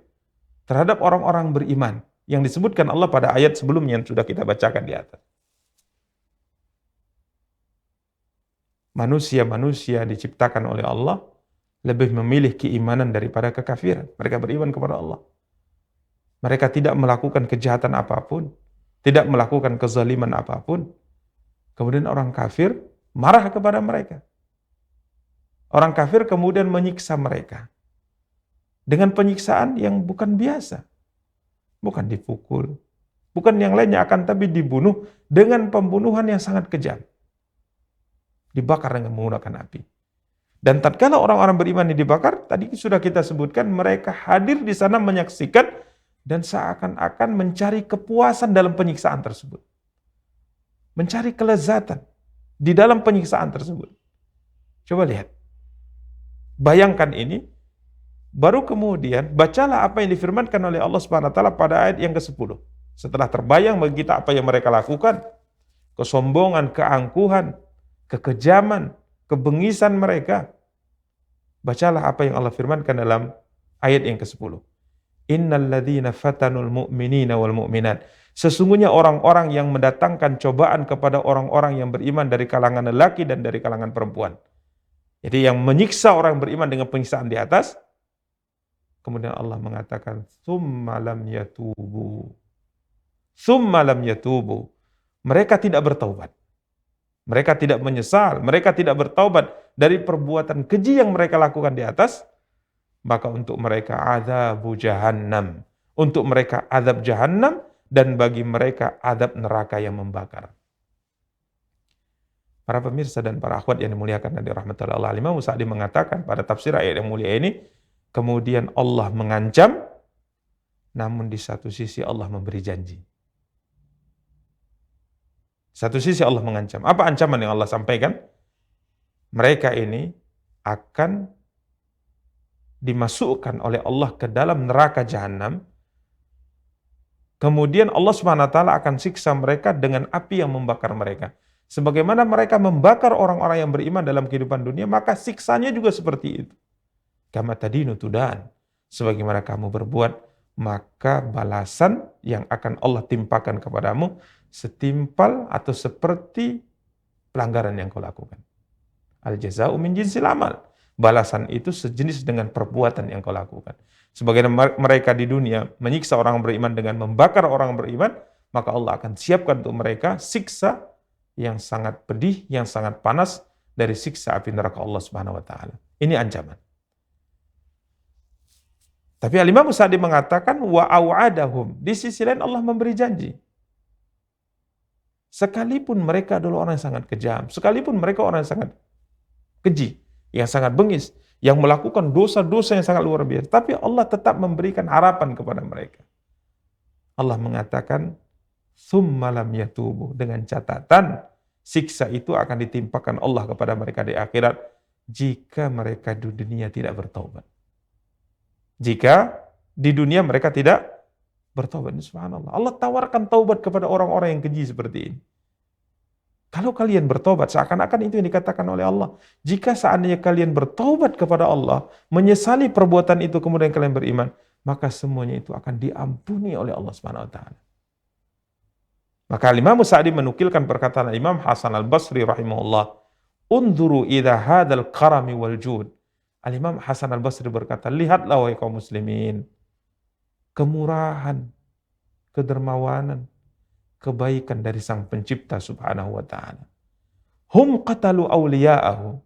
terhadap orang-orang beriman yang disebutkan Allah pada ayat sebelumnya yang sudah kita bacakan di atas. Manusia-manusia diciptakan oleh Allah lebih memilih keimanan daripada kekafiran. Mereka beriman kepada Allah. Mereka tidak melakukan kejahatan apapun, tidak melakukan kezaliman apapun. Kemudian orang kafir marah kepada mereka. Orang kafir kemudian menyiksa mereka dengan penyiksaan yang bukan biasa. Bukan dipukul, bukan yang lainnya, akan tapi dibunuh dengan pembunuhan yang sangat kejam. Dibakar dengan menggunakan api. Dan tatkala orang-orang beriman ini dibakar, tadi sudah kita sebutkan, mereka hadir di sana menyaksikan dan seakan-akan mencari kepuasan dalam penyiksaan tersebut. Mencari kelezatan di dalam penyiksaan tersebut. Coba lihat. Bayangkan ini, baru kemudian bacalah apa yang difirmankan oleh Allah Subhanahu wa taala pada ayat yang ke-10. Setelah terbayang bagi kita apa yang mereka lakukan, kesombongan, keangkuhan, kekejaman, kebengisan mereka, bacalah apa yang Allah firmankan dalam ayat yang ke-10. Innal ladzina fatanul mu'minina wal mu'minat. Sesungguhnya orang-orang yang mendatangkan cobaan kepada orang-orang yang beriman dari kalangan lelaki dan dari kalangan perempuan. Jadi yang menyiksa orang beriman dengan penyiksaan di atas, kemudian Allah mengatakan, tsumma lam yatubu. Tsumma lam yatubu. Mereka tidak bertaubat. Mereka tidak menyesal, mereka tidak bertaubat dari perbuatan keji yang mereka lakukan di atas, maka untuk mereka adzabu jahannam. Untuk mereka azab jahannam, dan bagi mereka azab neraka yang membakar. Para pemirsa dan para akhwat yang dimuliakan dan dirahmati Allah, Imam Sa'di mengatakan pada tafsir ayat yang mulia ini, kemudian Allah mengancam, namun di satu sisi Allah memberi janji. Satu sisi Allah mengancam. Apa ancaman yang Allah sampaikan? Mereka ini akan dimasukkan oleh Allah ke dalam neraka jahanam. Kemudian Allah Subhanahu wa taala akan siksa mereka dengan api yang membakar mereka. Sebagaimana mereka membakar orang-orang yang beriman dalam kehidupan dunia, maka siksanya juga seperti itu. Kama tadinu tudan. Sebagaimana kamu berbuat, maka balasan yang akan Allah timpakan kepadamu setimpal atau seperti pelanggaran yang kau lakukan. Al-jaza'u min jinsil amal. Balasan itu sejenis dengan perbuatan yang kau lakukan. Sebagaimana mereka di dunia menyiksa orang beriman dengan membakar orang beriman, maka Allah akan siapkan untuk mereka siksa yang sangat pedih, yang sangat panas dari siksa api neraka Allah Subhanahu wa taala. Ini ancaman. Tapi Al-Imam Sa'di mengatakan wa au'adahum. Di sisi lain Allah memberi janji. Sekalipun mereka adalah orang yang sangat kejam, sekalipun mereka orang yang sangat keji, yang sangat bengis, yang melakukan dosa-dosa yang sangat luar biasa, tapi Allah tetap memberikan harapan kepada mereka. Allah mengatakan tsumma lam yatubu, dengan catatan siksa itu akan ditimpakan Allah kepada mereka di akhirat jika mereka di dunia tidak bertaubat. Jika di dunia mereka tidak bertaubat, subhanallah. Allah tawarkan taubat kepada orang-orang yang keji seperti ini. Kalau kalian bertobat, seakan-akan itu yang dikatakan oleh Allah. Jika seandainya kalian bertobat kepada Allah, menyesali perbuatan itu, kemudian kalian beriman, maka semuanya itu akan diampuni oleh Allah Subhanahu wa taala. Maka Imam Sa'di menukilkan perkataan Imam Hasan Al-Basri rahimahullah, "Unzuru ila hadzal karami wal jud." Al-Imam Hasan Al-Basri berkata, lihatlah wahai kaum muslimin, kemurahan, kedermawanan, kebaikan dari Sang Pencipta Subhanahu wa taala. Hum qatalu awliya'ahu.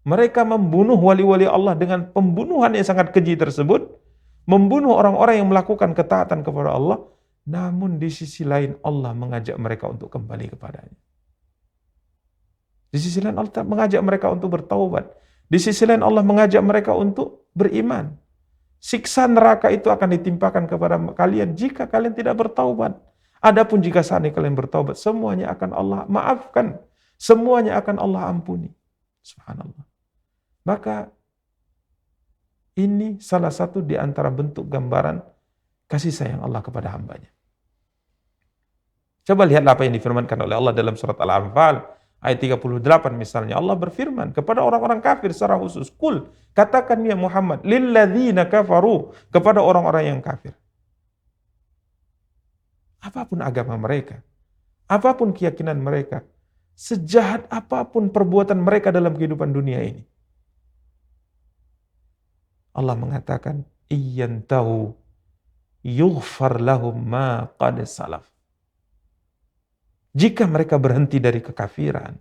Mereka membunuh wali-wali Allah dengan pembunuhan yang sangat keji tersebut, membunuh orang-orang yang melakukan ketaatan kepada Allah, namun di sisi lain Allah mengajak mereka untuk kembali kepadanya. Di sisi lain Allah mengajak mereka untuk bertaubat. Di sisi lain Allah mengajak mereka untuk beriman. Siksa neraka itu akan ditimpakan kepada kalian jika kalian tidak bertaubat. Adapun jika seandainya kalian bertaubat, semuanya akan Allah maafkan. Semuanya akan Allah ampuni. Subhanallah. Maka ini salah satu di antara bentuk gambaran kasih sayang Allah kepada hambanya. Coba lihat apa yang difirmankan oleh Allah dalam surat Al-Anfal ayat 38 misalnya. Allah berfirman kepada orang-orang kafir secara khusus, "Qul," katakan ya Muhammad, "lilladzina kafaru," kepada orang-orang yang kafir. Apapun agama mereka, apapun keyakinan mereka, sejahat apapun perbuatan mereka dalam kehidupan dunia ini, Allah mengatakan, "Iyantahu yughfar lahum ma qad salaf." Jika mereka berhenti dari kekafiran,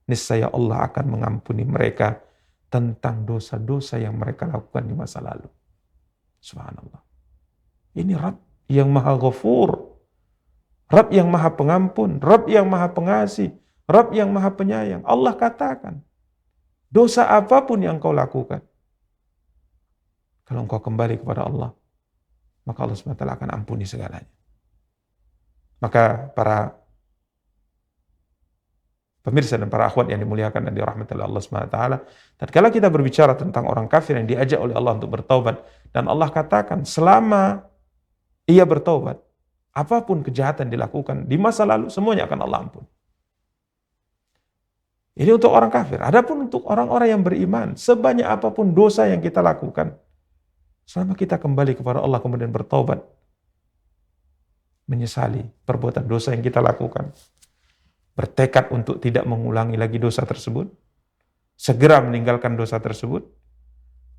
niscaya Allah akan mengampuni mereka tentang dosa-dosa yang mereka lakukan di masa lalu. Subhanallah. Ini Rabb yang Maha Ghafur, Rabb yang Maha Pengampun, Rabb yang Maha Pengasih, Rabb yang Maha Penyayang. Allah katakan, dosa apapun yang kau lakukan, kalau engkau kembali kepada Allah, maka Allah SWT akan ampuni segalanya. Maka para pemirsa dan para akhwat yang dimuliakan dan dirahmati oleh Allah SWT, tatkala kita berbicara tentang orang kafir yang diajak oleh Allah untuk bertaubat, dan Allah katakan selama ia bertaubat, apapun kejahatan dilakukan di masa lalu, semuanya akan Allah ampuni. Ini untuk orang kafir. Adapun untuk orang-orang yang beriman, sebanyak apapun dosa yang kita lakukan, selama kita kembali kepada Allah kemudian bertaubat, menyesali perbuatan dosa yang kita lakukan, bertekad untuk tidak mengulangi lagi dosa tersebut, segera meninggalkan dosa tersebut,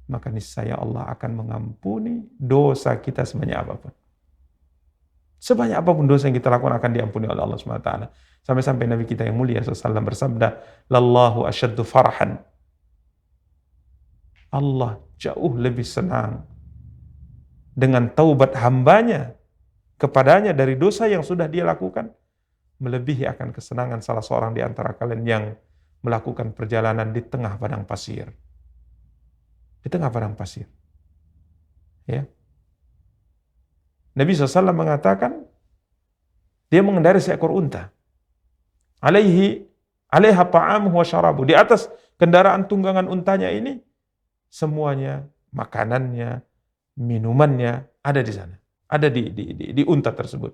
maka niscaya Allah akan mengampuni dosa kita sebanyak apapun. Sebanyak apapun dosa yang kita lakukan akan diampuni oleh Allah SWT. Sampai-sampai Nabi kita yang mulia SAW bersabda, "Lallahu asyaddu farhan." Allah jauh lebih senang dengan taubat hambanya kepadanya dari dosa yang sudah dia lakukan, melebihi akan kesenangan salah seorang di antara kalian yang melakukan perjalanan di tengah padang pasir. Di tengah padang pasir. Ya. Nabi SAW mengatakan, dia mengendarai seekor unta. alaihi alaiha ta'amuhu wa syarabu. Di atas kendaraan tunggangan untanya ini semuanya makanannya, minumannya ada di sana. Ada di unta tersebut.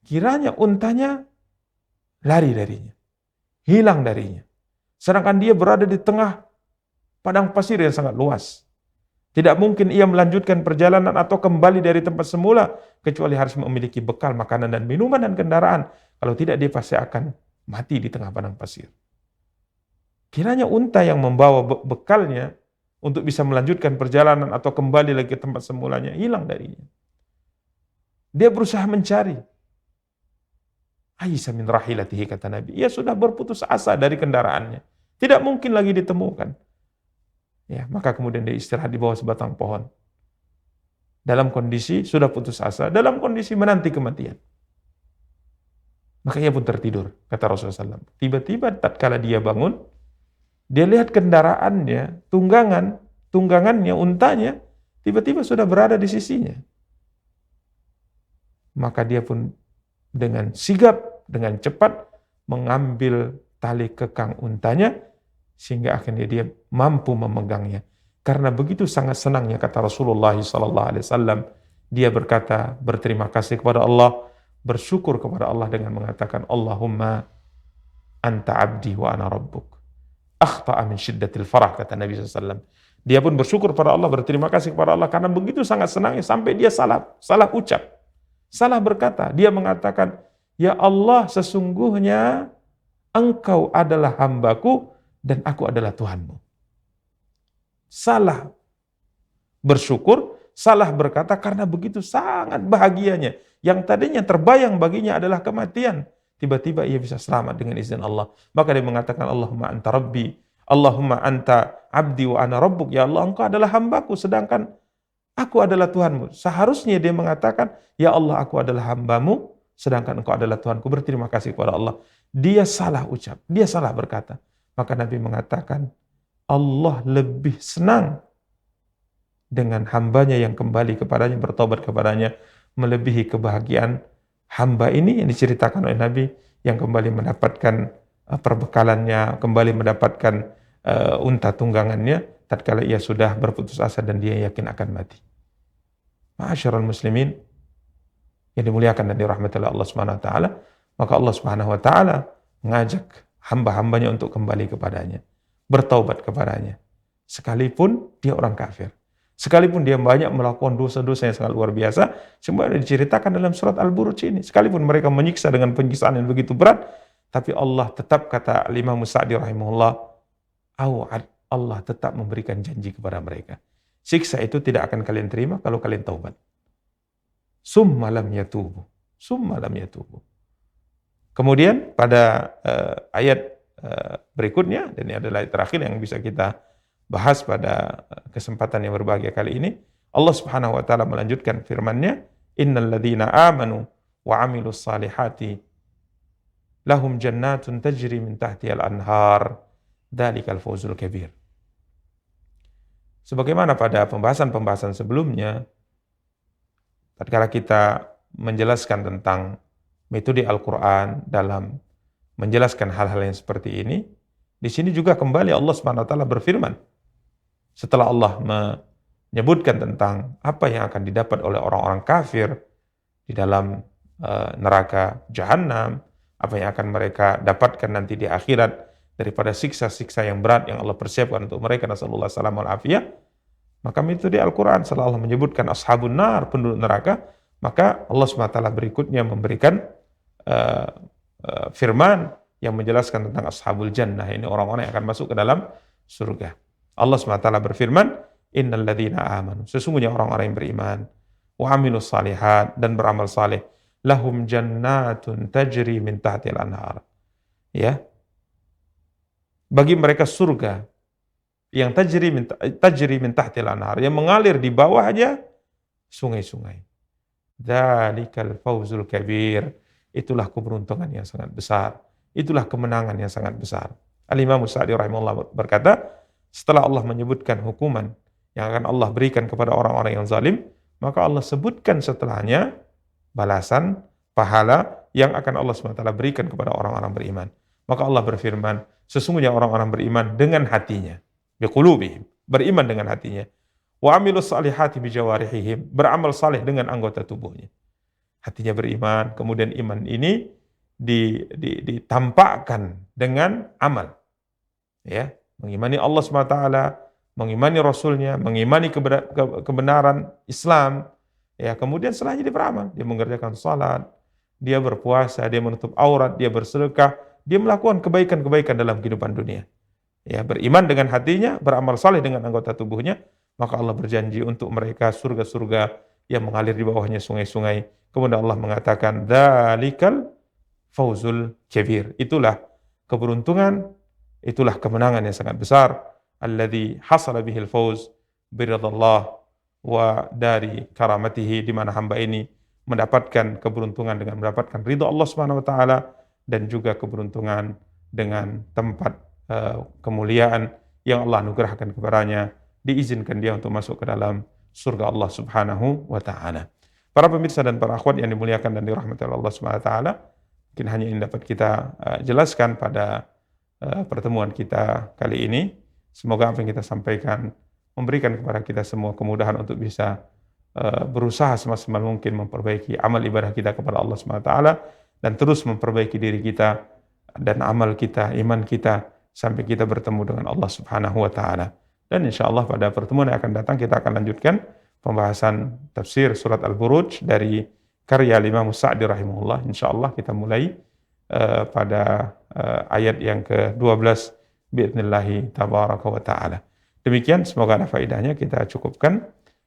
Kiranya untanya lari darinya, hilang darinya. Sedangkan dia berada di tengah padang pasir yang sangat luas. Tidak mungkin ia melanjutkan perjalanan atau kembali dari tempat semula kecuali harus memiliki bekal makanan dan minuman dan kendaraan. Kalau tidak dia pasti akan mati di tengah padang pasir. Kiranya unta yang membawa bekalnya untuk bisa melanjutkan perjalanan atau kembali lagi ke tempat semulanya hilang darinya. Dia berusaha mencari. Aisa min rahilatihi, kata Nabi. Ia sudah berputus asa dari kendaraannya. Tidak mungkin lagi ditemukan. Ya, maka kemudian dia istirahat di bawah sebatang pohon. Dalam kondisi sudah putus asa, dalam kondisi menanti kematian. Maka ia pun tertidur, kata Rasulullah SAW. Tiba-tiba tatkala dia bangun, dia lihat kendaraannya, tunggangannya, untanya, tiba-tiba sudah berada di sisinya. Maka dia pun dengan sigap, dengan cepat mengambil tali kekang untanya, sehingga akhirnya dia mampu memegangnya. Karena begitu sangat senangnya, kata Rasulullah SAW, dia berkata, berterima kasih kepada Allah, bersyukur kepada Allah dengan mengatakan, Allahumma anta abdi wa ana rabbuk. Akhta'a min syiddatil farah, kata Nabi SAW. Dia pun bersyukur kepada Allah, berterima kasih kepada Allah, karena begitu sangat senangnya, sampai dia salah ucap, salah berkata. Dia mengatakan, ya Allah, sesungguhnya Engkau adalah hambaku, dan aku adalah Tuhanmu. Salah bersyukur, salah berkata karena begitu sangat bahagianya. Yang tadinya terbayang baginya adalah kematian. Tiba-tiba ia bisa selamat dengan izin Allah. Maka dia mengatakan, Allahumma anta rabbi, Allahumma anta abdi wa ana rabbuk. Ya Allah, Engkau adalah hambaku, sedangkan aku adalah Tuhanmu. Seharusnya dia mengatakan, ya Allah, aku adalah hambamu, sedangkan Engkau adalah Tuhanku. Berterima kasih kepada Allah. Dia salah ucap, dia salah berkata. Maka Nabi mengatakan, Allah lebih senang dengan hambanya yang kembali kepadanya, bertobat kepadanya, melebihi kebahagiaan hamba ini yang diceritakan oleh Nabi, yang kembali mendapatkan perbekalannya, kembali mendapatkan unta tunggangannya, tatkala ia sudah berputus asa dan dia yakin akan mati. Ma'asyiral muslimin, yang dimuliakan dan dirahmati oleh Allah Subhanahu wa taala, maka Allah Subhanahu wa taala mengajak hamba-hambanya untuk kembali kepadanya, bertaubat kepadanya, sekalipun dia orang kafir, sekalipun dia banyak melakukan dosa-dosa yang sangat luar biasa, semua diceritakan dalam surat Al-Buruj ini. Sekalipun mereka menyiksa dengan penyiksaan yang begitu berat, tapi Allah tetap, kata Imam Sa'di rahimahullah, Allah tetap memberikan janji kepada mereka. Siksa itu tidak akan kalian terima kalau kalian taubat. Summa lam yatubu. Kemudian pada ayat berikutnya, dan ini adalah ayat terakhir yang bisa kita bahas pada kesempatan yang berbahagia kali ini, Allah Subhanahu wa taala melanjutkan firman-Nya, innal ladzina amanu wa 'amilus salihati lahum jannatun tajri min tahtihal anhar dzalikal fawzul kabir. Sebagaimana pada pembahasan-pembahasan sebelumnya, tatkala kita menjelaskan tentang metode Al-Quran dalam menjelaskan hal-hal yang seperti ini, di sini juga kembali Allah Subhanahu wa taala berfirman. Setelah Allah menyebutkan tentang apa yang akan didapat oleh orang-orang kafir di dalam neraka Jahannam, apa yang akan mereka dapatkan nanti di akhirat daripada siksa-siksa yang berat yang Allah persiapkan untuk mereka, nasallallahu alaihi wasallam al-afiyah, maka metode Al-Quran setelah Allah menyebutkan ashabun nar, penduduk neraka, maka Allah SWT berikutnya memberikan firman yang menjelaskan tentang ashabul jannah, ini orang-orang yang akan masuk ke dalam surga. Allah SWT berfirman, innal ladzina amanu, sesungguhnya orang-orang yang beriman, wa amilus salihat, dan beramal saleh, lahum jannatun tajri min tahtil anhar. Ya, bagi mereka surga yang tajri min tahtil anhar, yang mengalir di bawahnya sungai-sungai. Dzalikal fawzul kabir, itulah keberuntungan yang sangat besar, itulah kemenangan yang sangat besar. Al-Imam Sa'di rahimahullah berkata, setelah Allah menyebutkan hukuman yang akan Allah berikan kepada orang-orang yang zalim, maka Allah sebutkan setelahnya balasan, pahala yang akan Allah SWT berikan kepada orang-orang beriman. Maka Allah berfirman, sesungguhnya orang-orang beriman dengan hatinya, biqulubihim, beriman dengan hatinya. Wa amilus salihati bijawarihihim, beramal saleh dengan anggota tubuhnya. Hatinya beriman, kemudian iman ini ditampakkan dengan amal. Ya, mengimani Allah SWT, mengimani Rasulnya, mengimani kebenaran Islam. Ya, kemudian setelahnya dia beramal, dia mengerjakan salat, dia berpuasa, dia menutup aurat, dia bersedekah, dia melakukan kebaikan-kebaikan dalam kehidupan dunia. Ya, beriman dengan hatinya, beramal saleh dengan anggota tubuhnya, maka Allah berjanji untuk mereka surga-surga yang mengalir di bawahnya sungai-sungai. Kemudian Allah mengatakan, "Dzalikal fauzul kabir." Itulah keberuntungan, itulah kemenangan yang sangat besar. Alladzi hasala bihil fauz biridallah wa dari karamatihi, di mana hamba ini mendapatkan keberuntungan dengan mendapatkan ridha Allah Subhanahu wa taala, dan juga keberuntungan dengan tempat kemuliaan yang Allah anugerahkan kepadanya, diizinkan dia untuk masuk ke dalam surga Allah Subhanahu wa taala. Para pemirsa dan para akhwat yang dimuliakan dan dirahmati Allah Subhanahu wa taala, mungkin hanya ini dapat kita jelaskan pada pertemuan kita kali ini. Semoga apa yang kita sampaikan memberikan kepada kita semua kemudahan untuk bisa berusaha semaksimal mungkin memperbaiki amal ibadah kita kepada Allah Subhanahu wa taala, dan terus memperbaiki diri kita dan amal kita, iman kita, sampai kita bertemu dengan Allah Subhanahu wa taala. Dan insyaallah pada pertemuan yang akan datang kita akan lanjutkan pembahasan tafsir surat Al-Buruj dari karya Imam Sa'di rahimahullah. Insyaallah kita mulai pada ayat yang ke-12 bi'idnillahi tabaraka wa ta'ala. Demikian, semoga ada faedahnya. Kita cukupkan.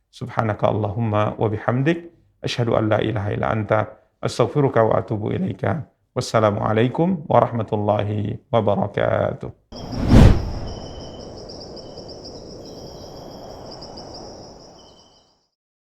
Subhanaka Allahumma wa bihamdik, asyhadu an la ilaha illa anta, astaghfiruka wa atubu ilaika. Wassalamualaikum warahmatullahi wabarakatuh.